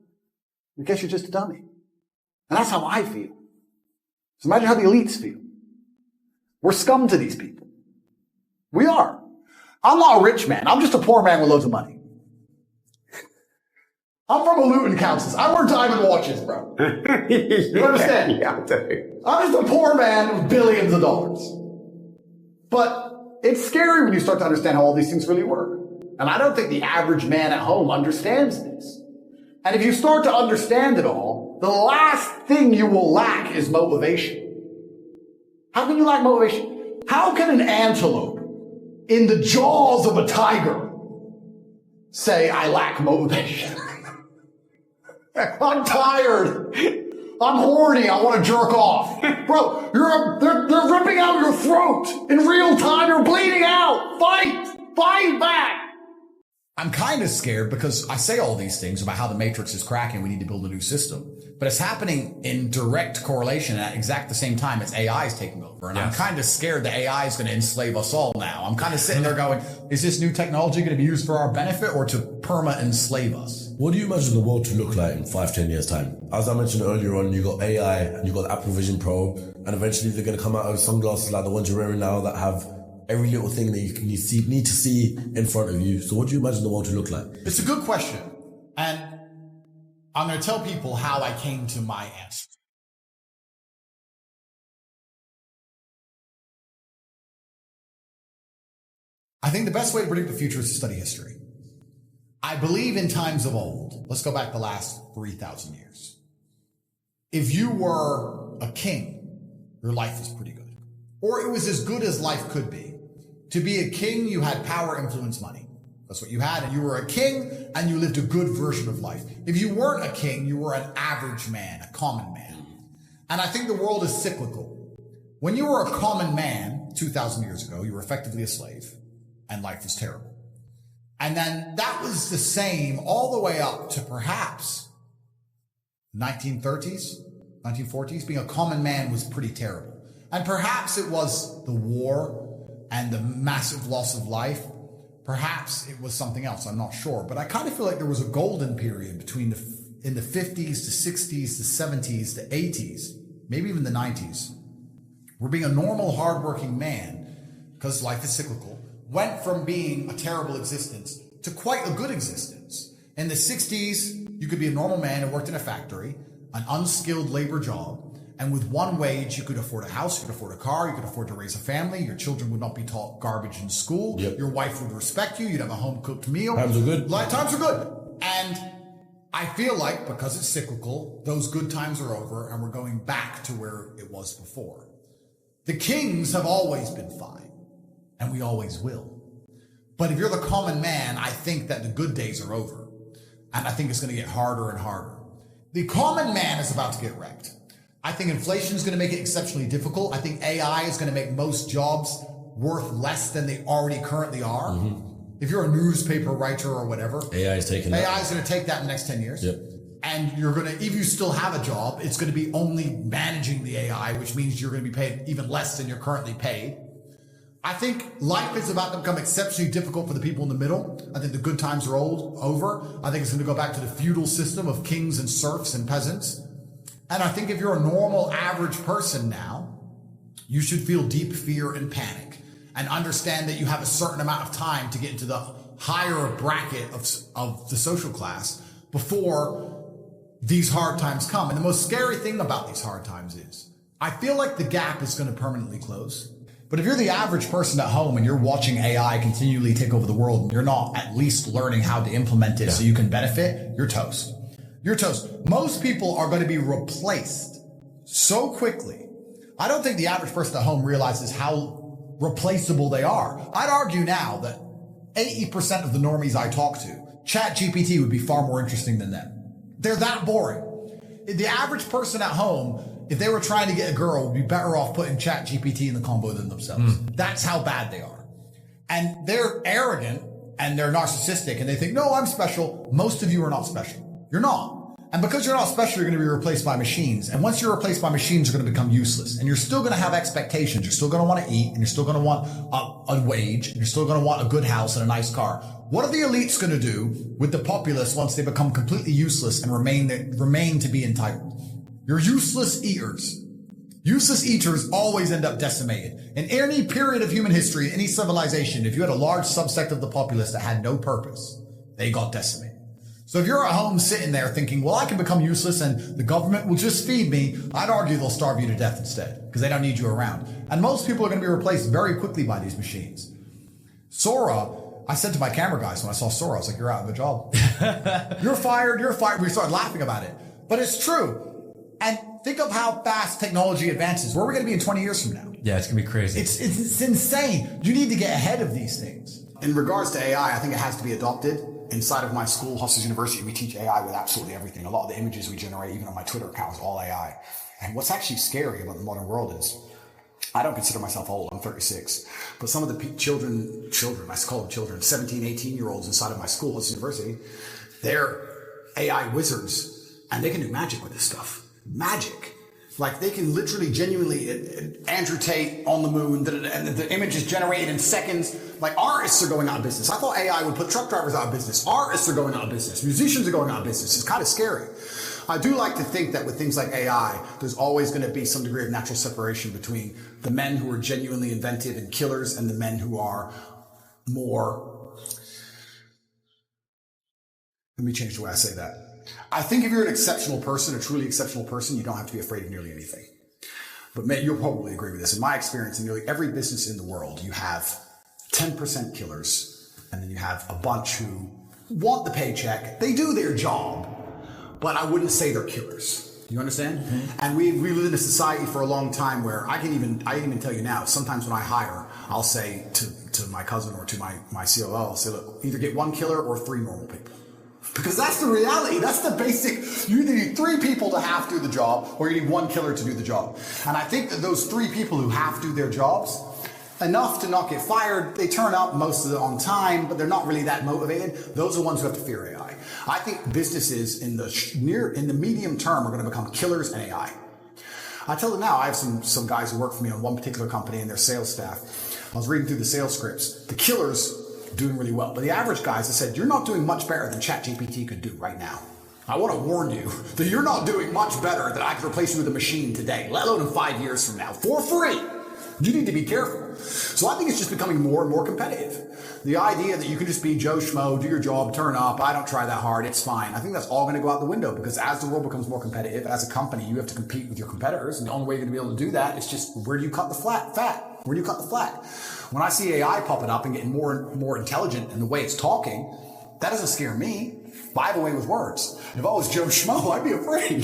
I guess you're just a dummy. And that's how I feel. So imagine how the elites feel. We're scum to these people. We are. I'm not a rich man. I'm just a poor man with loads of money. I'm from a Luton, Kansas. I wear diamond watches, bro. You understand? Yeah, I do. I'm just a poor man with billions of dollars. But it's scary when you start to understand how all these things really work. And I don't think the average man at home understands this. And if you start to understand it all, the last thing you will lack is motivation. How can you lack motivation? How can an antelope in the jaws of a tiger say, I lack motivation? I'm tired. I'm horny. I want to jerk off. Bro, they're ripping out your throat in real time. You're bleeding out. Fight back. I'm kind of scared because I say all these things about how the matrix is cracking. We need to build a new system, but it's happening in direct correlation at exact the same time as AI is taking over. And yes. I'm kind of scared that AI is going to enslave us all now. I'm kind of sitting there going, is this new technology going to be used for our benefit or to perma-enslave us? What do you imagine the world to look like in 5-10 years time? As I mentioned earlier on, you got AI and you got the Apple Vision Pro, and eventually they're going to come out with sunglasses like the ones you're wearing now that have every little thing that you need to see in front of you. So what do you imagine the world to look like? It's a good question. And I'm going to tell people how I came to my answer. I think the best way to predict the future is to study history. I believe in times of old. Let's go back the last 3,000 years. If you were a king, your life was pretty good. Or it was as good as life could be. To be a king, you had power, influence, money. That's what you had. And you were a king and you lived a good version of life. If you weren't a king, you were an average man, a common man. And I think the world is cyclical. When you were a common man 2,000 years ago, you were effectively a slave and life was terrible. And then that was the same all the way up to perhaps 1930s, 1940s. Being a common man was pretty terrible. And perhaps it was the war and the massive loss of life. Perhaps it was something else. I'm not sure. But I kind of feel like there was a golden period between in the 50s, the 60s, the 70s, the 80s, maybe even the 90s, where being a normal, hardworking man, because life is cyclical, went from being a terrible existence to quite a good existence. In the 60s, you could be a normal man who worked in a factory, an unskilled labor job, and with one wage, you could afford a house, you could afford a car, you could afford to raise a family, your children would not be taught garbage in school, your wife would respect you, you'd have a home-cooked meal. Times are good. Times are good. And I feel like, because it's cyclical, those good times are over, and we're going back to where it was before. The kings have always been fine, and we always will. But if you're the common man, I think that the good days are over. And I think it's going to get harder and harder. The common man is about to get wrecked. I think inflation is going to make it exceptionally difficult. I think AI is going to make most jobs worth less than they already currently are. Mm-hmm. If you're a newspaper writer or whatever, AI is going to take that in the next 10 years. Yep. And you're going to, if you still have a job, it's going to be only managing the AI, which means you're going to be paid even less than you're currently paid. I think life is about to become exceptionally difficult for the people in the middle. I think the good times are over. I think it's going to go back to the feudal system of kings and serfs and peasants. And I think if you're a normal, average person now, you should feel deep fear and panic and understand that you have a certain amount of time to get into the higher bracket of the social class before these hard times come. And the most scary thing about these hard times is I feel like the gap is going to permanently close. But if you're the average person at home and you're watching AI continually take over the world and you're not at least learning how to implement it so you can benefit, you're toast. You're toast. Most people are going to be replaced so quickly. I don't think the average person at home realizes how replaceable they are. I'd argue now that 80% of the normies I talk to, ChatGPT would be far more interesting than them. They're that boring. The average person at home, if they were trying to get a girl, would be better off putting ChatGPT in the combo than themselves. That's how bad they are. And they're arrogant and they're narcissistic and they think, no, I'm special. Most of you are not special. You're not. And because you're not special, you're going to be replaced by machines. And once you're replaced by machines, you're going to become useless. And you're still going to have expectations. You're still going to want to eat and you're still going to want a wage and you're still going to want a good house and a nice car. What are the elites going to do with the populace once they become completely useless and remain to be entitled? You're useless eaters. Useless eaters always end up decimated. In any period of human history, any civilization, if you had a large subsect of the populace that had no purpose, they got decimated. So if you're at home sitting there thinking, well, I can become useless and the government will just feed me, I'd argue they'll starve you to death instead because they don't need you around. And most people are going to be replaced very quickly by these machines. Sora, I said to my camera guys when I saw Sora, I was like, you're out of a job. You're fired. We started laughing about it. But it's true. And think of how fast technology advances. Where are we going to be in 20 years from now? Yeah, it's going to be crazy. It's insane. You need to get ahead of these things. In regards to AI, I think it has to be adopted. Inside of my school, Hustlers University, we teach AI with absolutely everything. A lot of the images we generate, even on my Twitter account, is all AI. And what's actually scary about the modern world is, I don't consider myself old, I'm 36, but some of the children, I call them children, 17, 18-year-olds inside of my school, Hustlers University, they're AI wizards, and they can do magic with this stuff. Magic. Like they can literally genuinely, Andrew Tate on the moon, and the image is generated in seconds. Like artists are going out of business. I thought AI would put truck drivers out of business. Artists are going out of business. Musicians are going out of business. It's kind of scary. I do like to think that with things like AI, there's always going to be some degree of natural separation between the men who are genuinely inventive and killers and the men who are more... Let me change the way I say that. I think if you're an exceptional person, a truly exceptional person, you don't have to be afraid of nearly anything. But man, you'll probably agree with this. In my experience, in nearly every business in the world, you have 10% killers, and then you have a bunch who want the paycheck. They do their job, but I wouldn't say they're killers. Do you understand? Mm-hmm. And we live in a society for a long time where I can even tell you now, sometimes when I hire, I'll say to my cousin or to my COO, I'll say, look, either get one killer or 3 normal people. Because that's the reality. That's the basic. You either need 3 people to half do the job or you need 1 killer to do the job. And I think that those 3 people who half do their jobs, enough to not get fired, they turn up most of it on time, but they're not really that motivated. Those are the ones who have to fear AI. I think businesses in the medium term are going to become killers in AI. I tell them now, I have some guys who work for me on one particular company and their sales staff. I was reading through the sales scripts. The killers doing really well. But the average guys, I said, you're not doing much better than ChatGPT could do right now. I want to warn you that you're not doing much better than I could replace you with a machine today, let alone in 5 years from now, for free. You need to be careful. So I think it's just becoming more and more competitive. The idea that you can just be Joe Schmo, do your job, turn up, I don't try that hard, it's fine. I think that's all going to go out the window because as the world becomes more competitive, as a company, you have to compete with your competitors. And the only way you're going to be able to do that is just where do you cut the fat? Where do you cut the flat? When I see AI popping up and getting more and more intelligent in the way it's talking, that doesn't scare me. I have a way with words. If I was Joe Schmo, I'd be afraid.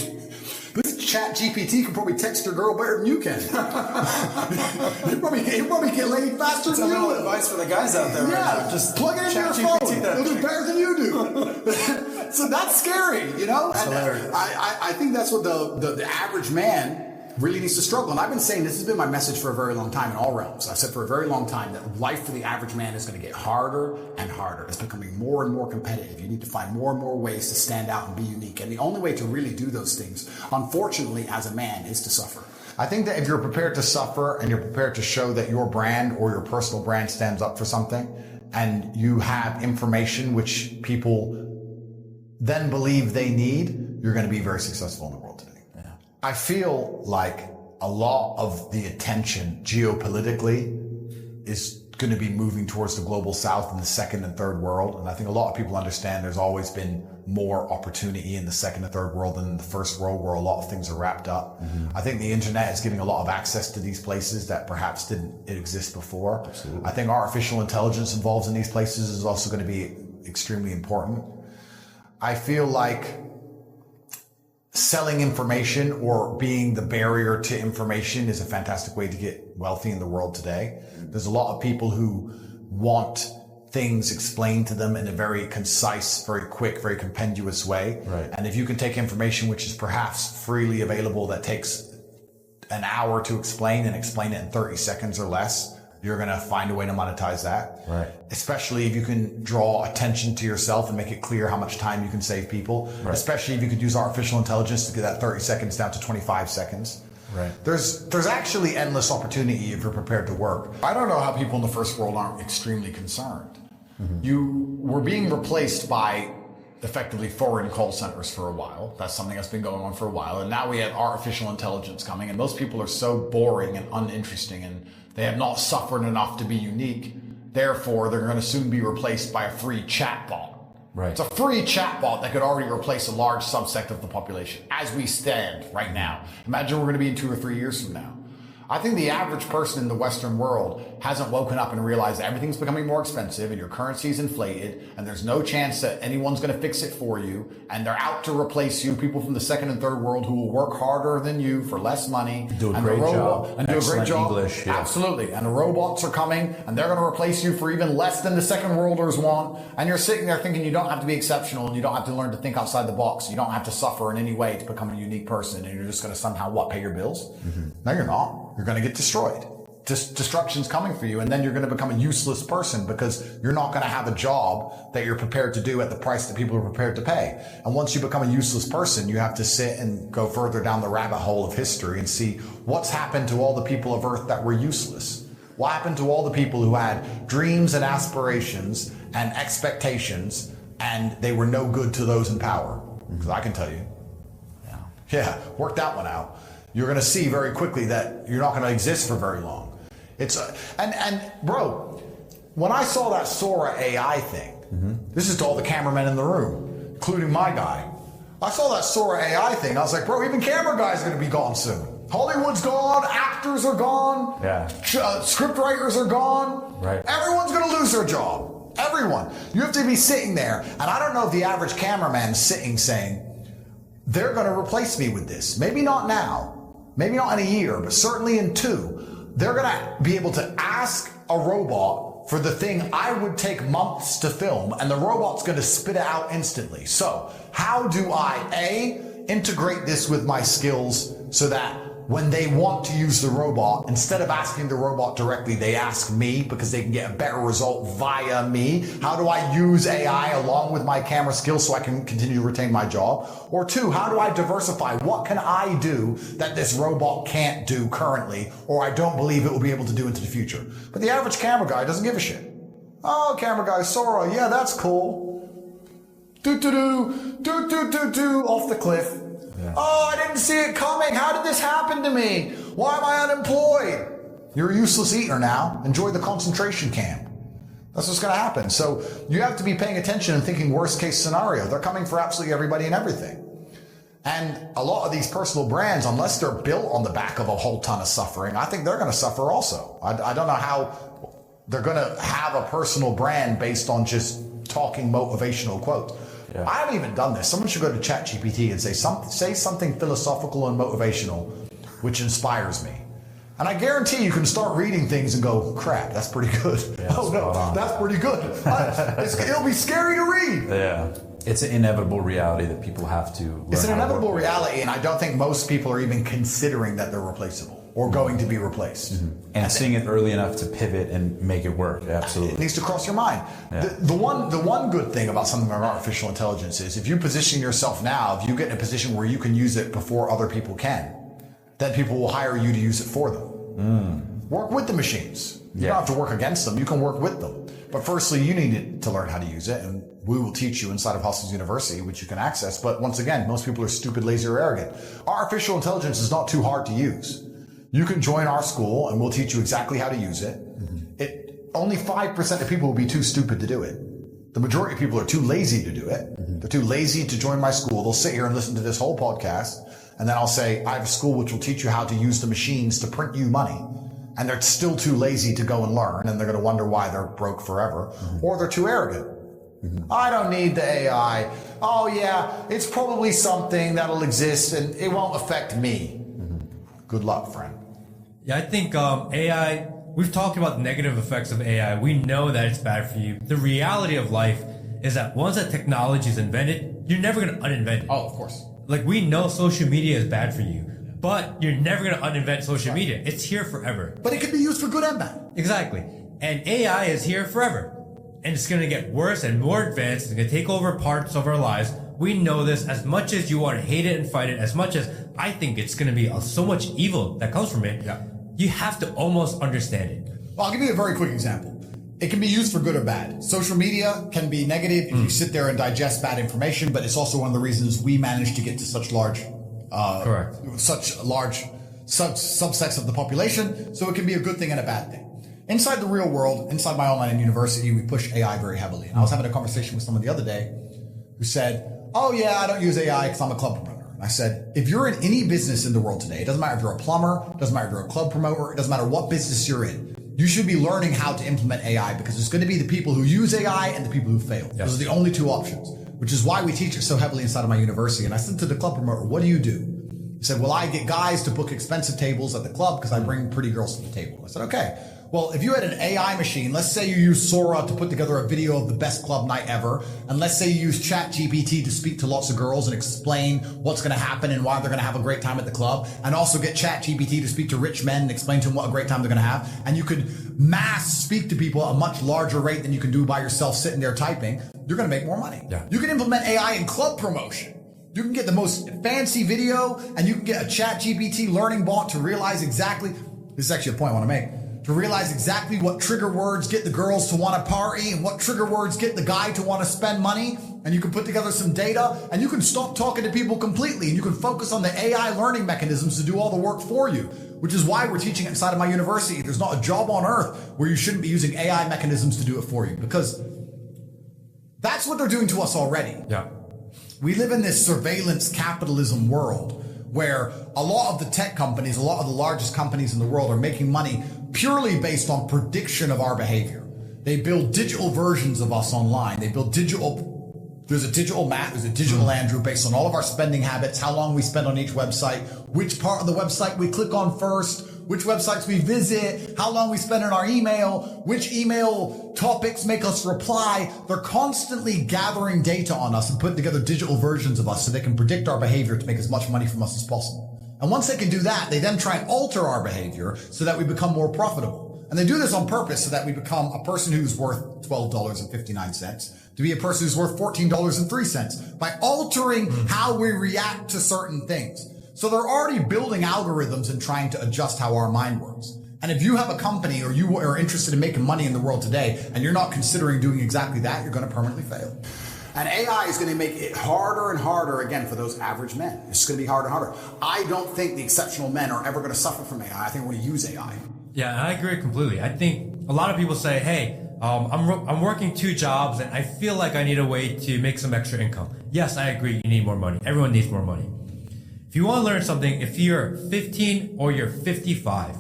This ChatGPT can probably text your girl better than you can. He'll probably get laid faster than you. That's a little advice for the guys out there. Yeah, right now. just plug it into your phone. It'll do better than you do. So that's scary, you know? And I think that's what the average man really needs to struggle. And I've been saying, this has been my message for a very long time in all realms. I've said for a very long time that life for the average man is going to get harder and harder. It's becoming more and more competitive. You need to find more and more ways to stand out and be unique. And the only way to really do those things, unfortunately, as a man, is to suffer. I think that if you're prepared to suffer and you're prepared to show that your brand or your personal brand stands up for something, and you have information which people then believe they need, you're going to be very successful in the world today. Yeah. I feel like a lot of the attention geopolitically is going to be moving towards the global south and the second and third world. And I think a lot of people understand there's always been more opportunity in the second and third world than in the first world, where a lot of things are wrapped up. Mm-hmm. I think the internet is giving a lot of access to these places that perhaps didn't exist before. Absolutely. I think artificial intelligence involved in these places is also going to be extremely important. I feel like selling information or being the barrier to information is a fantastic way to get wealthy in the world today. There's a lot of people who want things explained to them in a very concise, very quick, very compendious way. Right. And if you can take information which is perhaps freely available that takes an hour to explain and explain it in 30 seconds or less, you're going to find a way to monetize that. Right. Especially if you can draw attention to yourself and make it clear how much time you can save people. Right. Especially if you could use artificial intelligence to get that 30 seconds down to 25 seconds. Right. There's actually endless opportunity if you're prepared to work. I don't know how people in the first world aren't extremely concerned. Mm-hmm. You were being replaced by effectively foreign call centers for a while. That's something that's been going on for a while. And now we have artificial intelligence coming, and most people are so boring and uninteresting, and they have not suffered enough to be unique. Therefore, they're going to soon be replaced by a free chatbot. Right. It's a free chatbot that could already replace a large subsect of the population as we stand right now. Imagine we're going to be in 2 or 3 years from now. I think the average person in the Western world hasn't woken up and realized that everything's becoming more expensive and your currency's inflated and there's no chance that anyone's going to fix it for you, and they're out to replace you, people from the second and third world who will work harder than you for less money. Do a great job. And do a great job. English, yeah. Absolutely. And the robots are coming and they're going to replace you for even less than the second worlders want. And you're sitting there thinking you don't have to be exceptional and you don't have to learn to think outside the box. You don't have to suffer in any way to become a unique person, and you're just going to somehow, pay your bills? Mm-hmm. No, you're not. You're going to get destroyed. Destruction's coming for you, and then you're going to become a useless person because you're not going to have a job that you're prepared to do at the price that people are prepared to pay. And once you become a useless person, you have to sit and go further down the rabbit hole of history and see what's happened to all the people of Earth that were useless. What happened to all the people who had dreams and aspirations and expectations, and they were no good to those in power? Because I can tell you. Yeah, work that one out. You're going to see very quickly that you're not going to exist for very long. Bro, when I saw that Sora AI thing, this is to all the cameramen in the room, including my guy. I saw that Sora AI thing. I was like, bro, even camera guys are going to be gone soon. Hollywood's gone. Actors are gone. Yeah. Script writers are gone. Right. Everyone's going to lose their job. Everyone. You have to be sitting there. And I don't know if the average cameraman is sitting saying, they're going to replace me with this. Maybe not now. Maybe not in a year, but certainly in 2. They're going to be able to ask a robot for the thing I would take months to film, and the robot's going to spit it out instantly. So how do I, A, integrate this with my skills so that when they want to use the robot, instead of asking the robot directly, they ask me because they can get a better result via me? How do I use AI along with my camera skills so I can continue to retain my job? Or 2, how do I diversify? What can I do that this robot can't do currently, or I don't believe it will be able to do into the future? But the average camera guy doesn't give a shit. Oh, camera guy, Sora, yeah, that's cool. Do-do-do, off the cliff. Yeah. Oh, I didn't see it coming. How did this happen to me? Why am I unemployed? You're a useless eater now. Enjoy the concentration camp. That's what's going to happen. So you have to be paying attention and thinking worst case scenario. They're coming for absolutely everybody and everything. And a lot of these personal brands, unless they're built on the back of a whole ton of suffering, I think they're going to suffer also. I don't know how they're going to have a personal brand based on just talking motivational quotes. Yeah. I haven't even done this. Someone should go to ChatGPT and say something philosophical and motivational, which inspires me. And I guarantee you can start reading things and go, crap, that's pretty good. Yeah, oh no, that's pretty good. It'll be scary to read. Yeah. It's an inevitable reality that people have to learn. It's an how to inevitable work with. reality, and I don't think most people are even considering that they're replaceable or going to be replaced. And seeing it early enough to pivot and make it work. Absolutely. It needs to cross your mind. Yeah. The one good thing about something like artificial intelligence is if you position yourself now, if you get in a position where you can use it before other people can, then people will hire you to use it for them. Work with the machines. You don't have to work against them. You can work with them. But firstly, you need to learn how to use it, and we will teach you inside of Hustles University, which you can access. But once again, most people are stupid, lazy, or arrogant. Artificial intelligence is not too hard to use. You can join our school, and we'll teach you exactly how to use it. Only 5% of people will be too stupid to do it. The majority of people are too lazy to do it. They're too lazy to join my school. They'll sit here and listen to this whole podcast, and then I'll say, I have a school which will teach you how to use the machines to print you money. And they're still too lazy to go and learn, and they're going to wonder why they're broke forever. Or they're too arrogant. I don't need the AI. Oh yeah, it's probably something that'll exist and it won't affect me. Good luck, friend. Yeah, I think AI, we've talked about the negative effects of AI. We know that it's bad for you. The reality of life is that once that technology is invented, you're never going to uninvent it. Oh, of course. Like, we know social media is bad for you, but you're never going to uninvent social media. It's here forever. But it can be used for good and bad. Exactly. And AI is here forever. And it's going to get worse and more advanced. It's going to take over parts of our lives. We know this. As much as you want to hate it and fight it, as much as I think it's going to be so much evil that comes from it, you have to almost understand it. Well, I'll give you a very quick example. It can be used for good or bad. Social media can be negative if you sit there and digest bad information, but it's also one of the reasons we managed to get to such large subsets of the population. So it can be a good thing and a bad thing. Inside the real world, inside my online university, we push AI very heavily. And I was having a conversation with someone the other day who said, oh yeah, I don't use AI because I'm a club promoter. And I said, if you're in any business in the world today, it doesn't matter if you're a plumber, it doesn't matter if you're a club promoter, it doesn't matter what business you're in, you should be learning how to implement AI because it's going to be the people who use AI and the people who fail. Those are the only two options, which is why we teach it so heavily inside of my university. And I said to the club promoter, what do? He said, well, I get guys to book expensive tables at the club because I bring pretty girls to the table. I said, okay. Well, if you had an AI machine, let's say you use Sora to put together a video of the best club night ever, and let's say you use ChatGPT to speak to lots of girls and explain what's going to happen and why they're going to have a great time at the club, and also get ChatGPT to speak to rich men and explain to them what a great time they're going to have, and you could mass speak to people at a much larger rate than you can do by yourself sitting there typing, you're going to make more money. Yeah. You can implement AI in club promotion. You can get the most fancy video, and you can get a ChatGPT learning bot to realize exactly, this is actually a point I want to make, to realize exactly what trigger words get the girls to want to party and what trigger words get the guy to want to spend money. And you can put together some data and you can stop talking to people completely and you can focus on the AI learning mechanisms to do all the work for you, which is why we're teaching it inside of my university. There's not a job on earth where you shouldn't be using AI mechanisms to do it for you because that's what they're doing to us already. Yeah. We live in this surveillance capitalism world where a lot of the tech companies, a lot of the largest companies in the world are making money purely based on prediction of our behavior. They build digital versions of us online. They build there's a digital Matt, there's a digital Andrew based on all of our spending habits, how long we spend on each website, which part of the website we click on first, which websites we visit, how long we spend on our email, which email topics make us reply. They're constantly gathering data on us and putting together digital versions of us so they can predict our behavior to make as much money from us as possible. And once they can do that, they then try and alter our behavior so that we become more profitable. And they do this on purpose so that we become a person who's worth $12.59 to be a person who's worth $14.03 by altering how we react to certain things. So they're already building algorithms and trying to adjust how our mind works. And if you have a company or you are interested in making money in the world today and you're not considering doing exactly that, you're going to permanently fail. And AI is going to make it harder and harder, again, for those average men. It's going to be harder and harder. I don't think the exceptional men are ever going to suffer from AI. I think we're going to use AI. Yeah, I agree completely. I think a lot of people say, hey, I'm working 2 jobs and I feel like I need a way to make some extra income. Yes, I agree. You need more money. Everyone needs more money. If you want to learn something, if you're 15 or you're 55,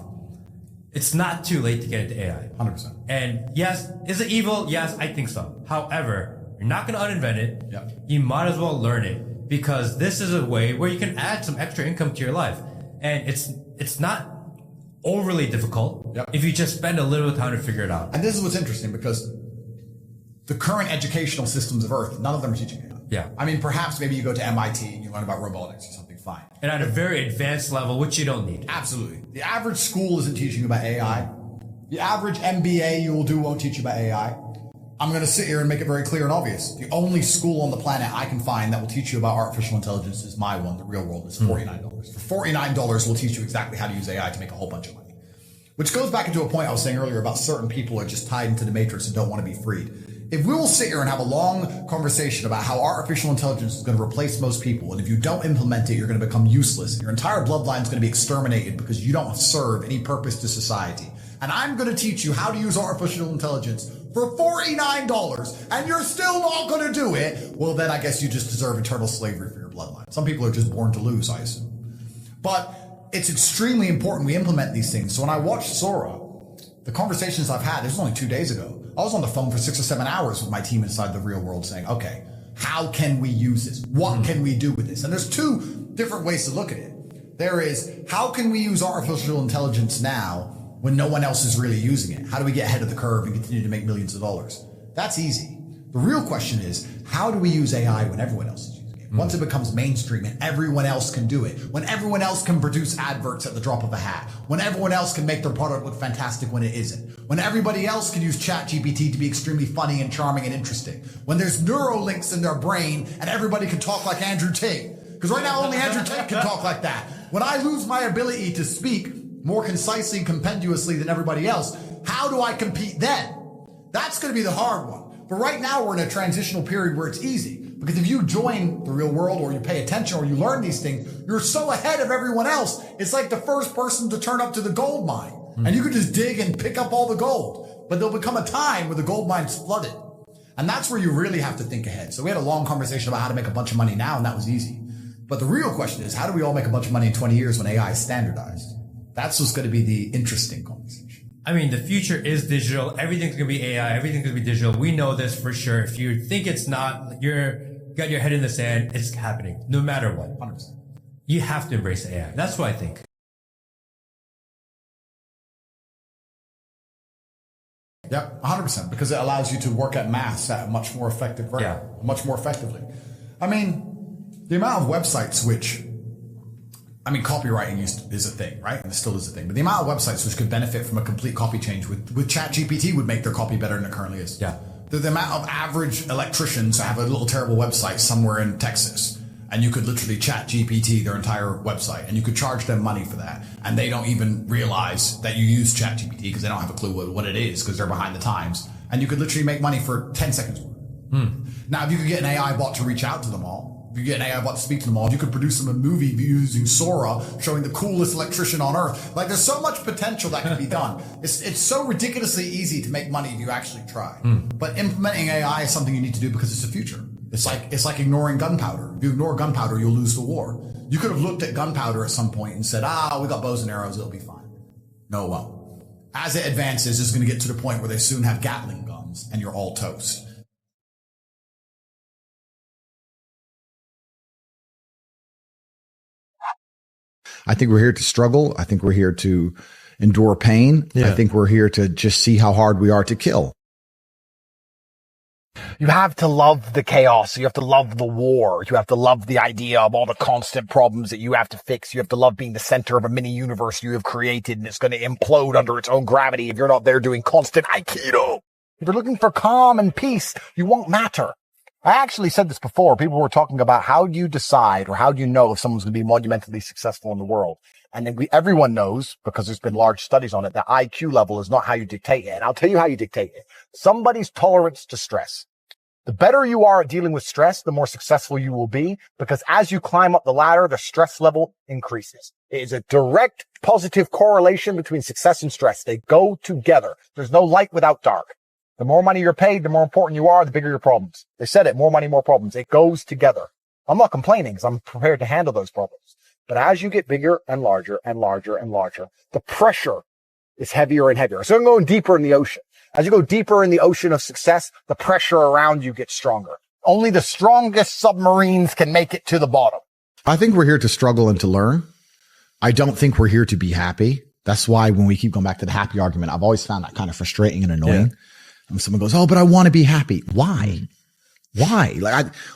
it's not too late to get into AI. 100%. And yes, is it evil? Yes, I think so. However, you're not going to uninvent it. Yep. You might as well learn it because this is a way where you can add some extra income to your life. And it's not overly difficult if you just spend a little time to figure it out. And this is what's interesting because the current educational systems of Earth, none of them are teaching AI. Yeah. I mean, perhaps maybe you go to MIT and you learn about robotics or something, fine. And at a very advanced level, which you don't need. Absolutely. The average school isn't teaching you about AI. The average MBA you will do won't teach you about AI. I'm going to sit here and make it very clear and obvious. The only school on the planet I can find that will teach you about artificial intelligence is my one, the real world. It's $49. For $49, we'll teach you exactly how to use AI to make a whole bunch of money. Which goes back into a point I was saying earlier about certain people are just tied into the matrix and don't want to be freed. If we will sit here and have a long conversation about how artificial intelligence is going to replace most people, and if you don't implement it, you're going to become useless, and your entire bloodline is going to be exterminated because you don't serve any purpose to society. And I'm going to teach you how to use artificial intelligence for $49, and you're still not going to do it, well, then I guess you just deserve eternal slavery for your bloodline. Some people are just born to lose, I assume. But it's extremely important we implement these things. So when I watched Sora, the conversations I've had, this was only 2 days ago, I was on the phone for 6 or 7 hours with my team inside the real world saying, okay, how can we use this? What can we do with this? And there's two different ways to look at it. There is, how can we use artificial intelligence now when no one else is really using it? How do we get ahead of the curve and continue to make millions of dollars? That's easy. The real question is, how do we use AI when everyone else is using it? Once it becomes mainstream and everyone else can do it, when everyone else can produce adverts at the drop of a hat, when everyone else can make their product look fantastic when it isn't, when everybody else can use ChatGPT to be extremely funny and charming and interesting, when there's neural links in their brain and everybody can talk like Andrew Tate. Because right now only Andrew Tate can talk like that. When I lose my ability to speak more concisely and compendiously than everybody else, how do I compete then? That's going to be the hard one. But right now we're in a transitional period where it's easy. Because if you join the real world or you pay attention or you learn these things, you're so ahead of everyone else. It's like the first person to turn up to the gold mine. And you can just dig and pick up all the gold. But there'll become a time where the gold mine's flooded. And that's where you really have to think ahead. So we had a long conversation about how to make a bunch of money now, and that was easy. But the real question is, how do we all make a bunch of money in 20 years when AI is standardized? That's what's going to be the interesting conversation. I mean, the future is digital. Everything's going to be AI. Everything's going to be digital. We know this for sure. If you think it's not, you're got your head in the sand. It's happening no matter what. 100%. You have to embrace AI. That's what I think. Yep, 100%, because it allows you to work at mass at a much more effective rate, much more effectively. I mean, the amount of websites which, I mean, copywriting is a thing, right? And it still is a thing. But the amount of websites which could benefit from a complete copy change with ChatGPT would make their copy better than it currently is. Yeah. The amount of average electricians have a little terrible website somewhere in Texas, and you could literally ChatGPT their entire website, and you could charge them money for that. And they don't even realize that you use ChatGPT because they don't have a clue what it is because they're behind the times. And you could literally make money for 10 seconds. Now, if you could get an AI bot to reach out to them all, if you get an AI bot to speak to them all, if you could produce them a movie using Sora, showing the coolest electrician on earth. Like, there's so much potential that can be done. It's so ridiculously easy to make money if you actually try. But implementing AI is something you need to do because it's the future. It's like ignoring gunpowder. If you ignore gunpowder, you'll lose the war. You could have looked at gunpowder at some point and said, we got bows and arrows, it'll be fine. No, it won't. As it advances, it's going to get to the point where they soon have Gatling guns and you're all toast. I think we're here to struggle. I think we're here to endure pain. I think we're here to just see how hard we are to kill. You have to love the chaos. You have to love the war. You have to love the idea of all the constant problems that you have to fix. You have to love being the center of a mini universe you have created, and it's going to implode under its own gravity if you're not there doing constant Aikido. If you're looking for calm and peace, you won't matter. I actually said this before. People were talking about how do you decide or how do you know if someone's going to be monumentally successful in the world? And then everyone knows, because there's been large studies on it, that IQ level is not how you dictate it. And I'll tell you how you dictate it. Somebody's tolerance to stress. The better you are at dealing with stress, the more successful you will be, because as you climb up the ladder, the stress level increases. It is a direct positive correlation between success and stress. They go together. There's no light without dark. The more money you're paid, the more important you are, the bigger your problems. They said it, more money, more problems. It goes together. I'm not complaining because I'm prepared to handle those problems. But as you get bigger and larger and larger and larger, the pressure is heavier and heavier. So I'm going deeper in the ocean. As you go deeper in the ocean of success, the pressure around you gets stronger. Only the strongest submarines can make it to the bottom. I think we're here to struggle and to learn. I don't think we're here to be happy. That's why when we keep going back to the happy argument, I've always found that kind of frustrating and annoying. When someone goes, but I want to be happy. Why? Why?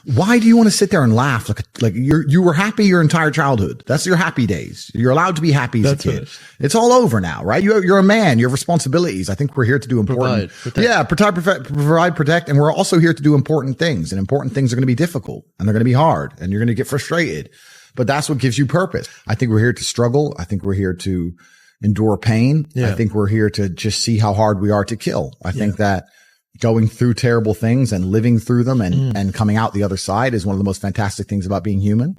Why do you want to sit there and laugh? Like you were happy your entire childhood. That's your happy days. You're allowed to be happy as a kid. It's all over now, right? You're a man. You have responsibilities. I think we're here to do important. Provide, protect. And we're also here to do important things, and important things are going to be difficult, and they're going to be hard, and you're going to get frustrated, but that's what gives you purpose. I think we're here to struggle. I think we're here to endure pain. Yeah. I think we're here to just see how hard we are to kill. I think that going through terrible things and living through them and coming out the other side is one of the most fantastic things about being human.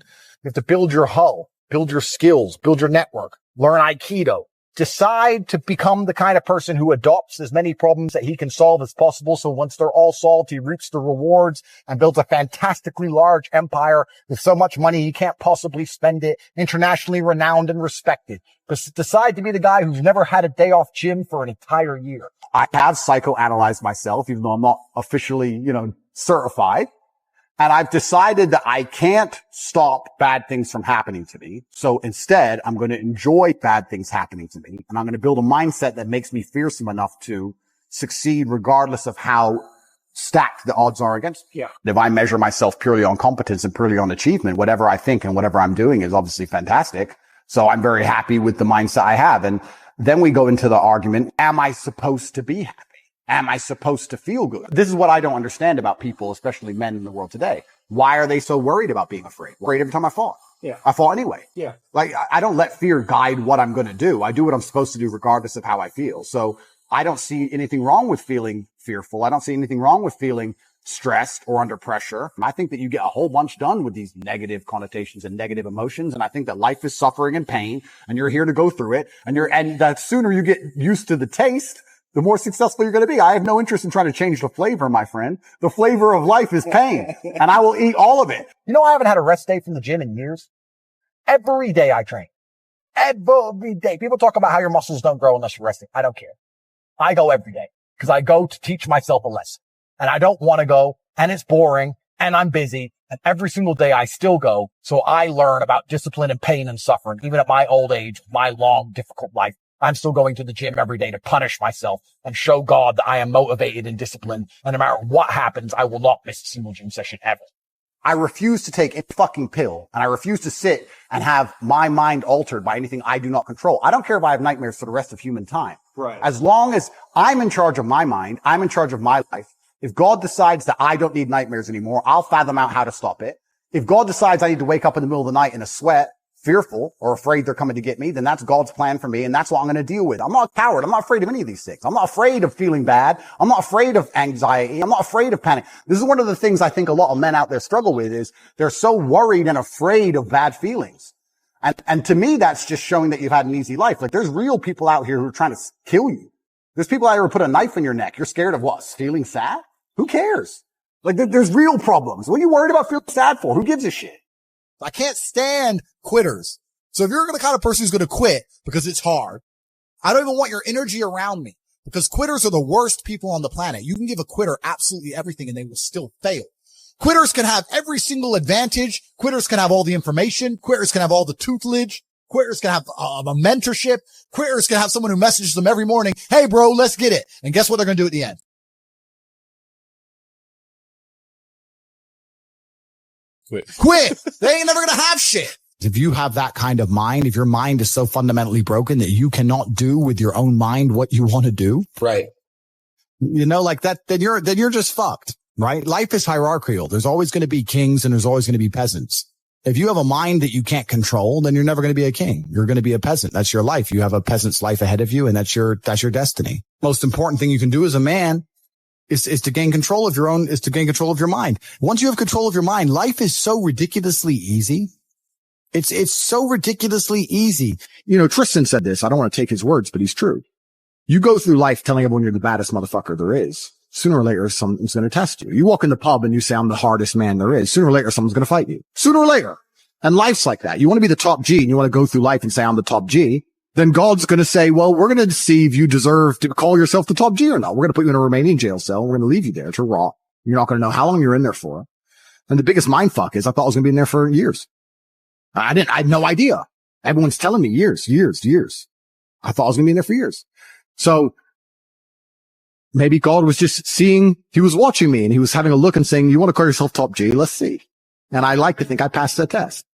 You have to build your hull, build your skills, build your network, learn Aikido, decide to become the kind of person who adopts as many problems that he can solve as possible. So once they're all solved, he reaps the rewards and builds a fantastically large empire with so much money he can't possibly spend it, internationally renowned and respected. But decide to be the guy who's never had a day off gym for an entire year. I have psychoanalyzed myself, even though I'm not officially, certified. And I've decided that I can't stop bad things from happening to me. So instead, I'm going to enjoy bad things happening to me. And I'm going to build a mindset that makes me fearsome enough to succeed regardless of how stacked the odds are against me. Yeah. If I measure myself purely on competence and purely on achievement, whatever I think and whatever I'm doing is obviously fantastic. So I'm very happy with the mindset I have. And then we go into the argument, am I supposed to be happy? Am I supposed to feel good? This is what I don't understand about people, especially men in the world today. Why are they so worried about being afraid? Worried every time I fall. Yeah. I fall anyway. Yeah. Like, I don't let fear guide what I'm going to do. I do what I'm supposed to do regardless of how I feel. So I don't see anything wrong with feeling fearful. I don't see anything wrong with feeling stressed or under pressure. I think that you get a whole bunch done with these negative connotations and negative emotions. And I think that life is suffering and pain, and you're here to go through it. And the sooner you get used to the taste, the more successful you're going to be. I have no interest in trying to change the flavor, my friend. The flavor of life is pain, and I will eat all of it. I haven't had a rest day from the gym in years. Every day I train. Every day. People talk about how your muscles don't grow unless you're resting. I don't care. I go every day because I go to teach myself a lesson. And I don't want to go, and it's boring, and I'm busy, and every single day I still go. So I learn about discipline and pain and suffering. Even at my old age, my long, difficult life, I'm still going to the gym every day to punish myself and show God that I am motivated and disciplined. And no matter what happens, I will not miss a single gym session ever. I refuse to take a fucking pill, and I refuse to sit and have my mind altered by anything I do not control. I don't care if I have nightmares for the rest of human time. Right. As long as I'm in charge of my mind, I'm in charge of my life. If God decides that I don't need nightmares anymore, I'll fathom out how to stop it. If God decides I need to wake up in the middle of the night in a sweat, fearful or afraid they're coming to get me, then that's God's plan for me, and that's what I'm going to deal with. I'm not a coward. I'm not afraid of any of these things. I'm not afraid of feeling bad. I'm not afraid of anxiety. I'm not afraid of panic. This is one of the things I think a lot of men out there struggle with is they're so worried and afraid of bad feelings. And to me, that's just showing that you've had an easy life. Like, there's real people out here who are trying to kill you. There's people out here who put a knife in your neck. You're scared of what? Feeling sad? Who cares? Like, there's real problems. What are you worried about feeling sad for? Who gives a shit? I can't stand quitters. So if you're the kind of person who's going to quit because it's hard, I don't even want your energy around me, because quitters are the worst people on the planet. You can give a quitter absolutely everything and they will still fail. Quitters can have every single advantage. Quitters can have all the information. Quitters can have all the tutelage. Quitters can have a mentorship. Quitters can have someone who messages them every morning. Hey, bro, let's get it. And guess what they're going to do at the end? Quit. They ain't never going to have shit. If you have that kind of mind, if your mind is so fundamentally broken that you cannot do with your own mind what you want to do. Right. Like that, then you're just fucked, right? Life is hierarchical. There's always going to be kings and there's always going to be peasants. If you have a mind that you can't control, then you're never going to be a king. You're going to be a peasant. That's your life. You have a peasant's life ahead of you, and that's your destiny. Most important thing you can do as a man is to gain control of your mind. Once you have control of your mind, life is so ridiculously easy. It's so ridiculously easy. Tristan said this. I don't want to take his words, but he's true. You go through life telling everyone you're the baddest motherfucker there is. Sooner or later, someone's going to test you. You walk in the pub and you say, I'm the hardest man there is. Sooner or later, someone's going to fight you. Sooner or later. And life's like that. You want to be the top G and you want to go through life and say, I'm the top G. Then God's going to say, well, we're going to see if you deserve to call yourself the top G or not. We're going to put you in a Romanian jail cell. We're going to leave you there to rot. You're not going to know how long you're in there for. And the biggest mindfuck is I thought I was going to be in there for years. I had no idea. Everyone's telling me years. I thought I was going to be in there for years. So maybe God was just seeing, he was watching me and he was having a look and saying, you want to call yourself top G? Let's see. And I like to think I passed the test.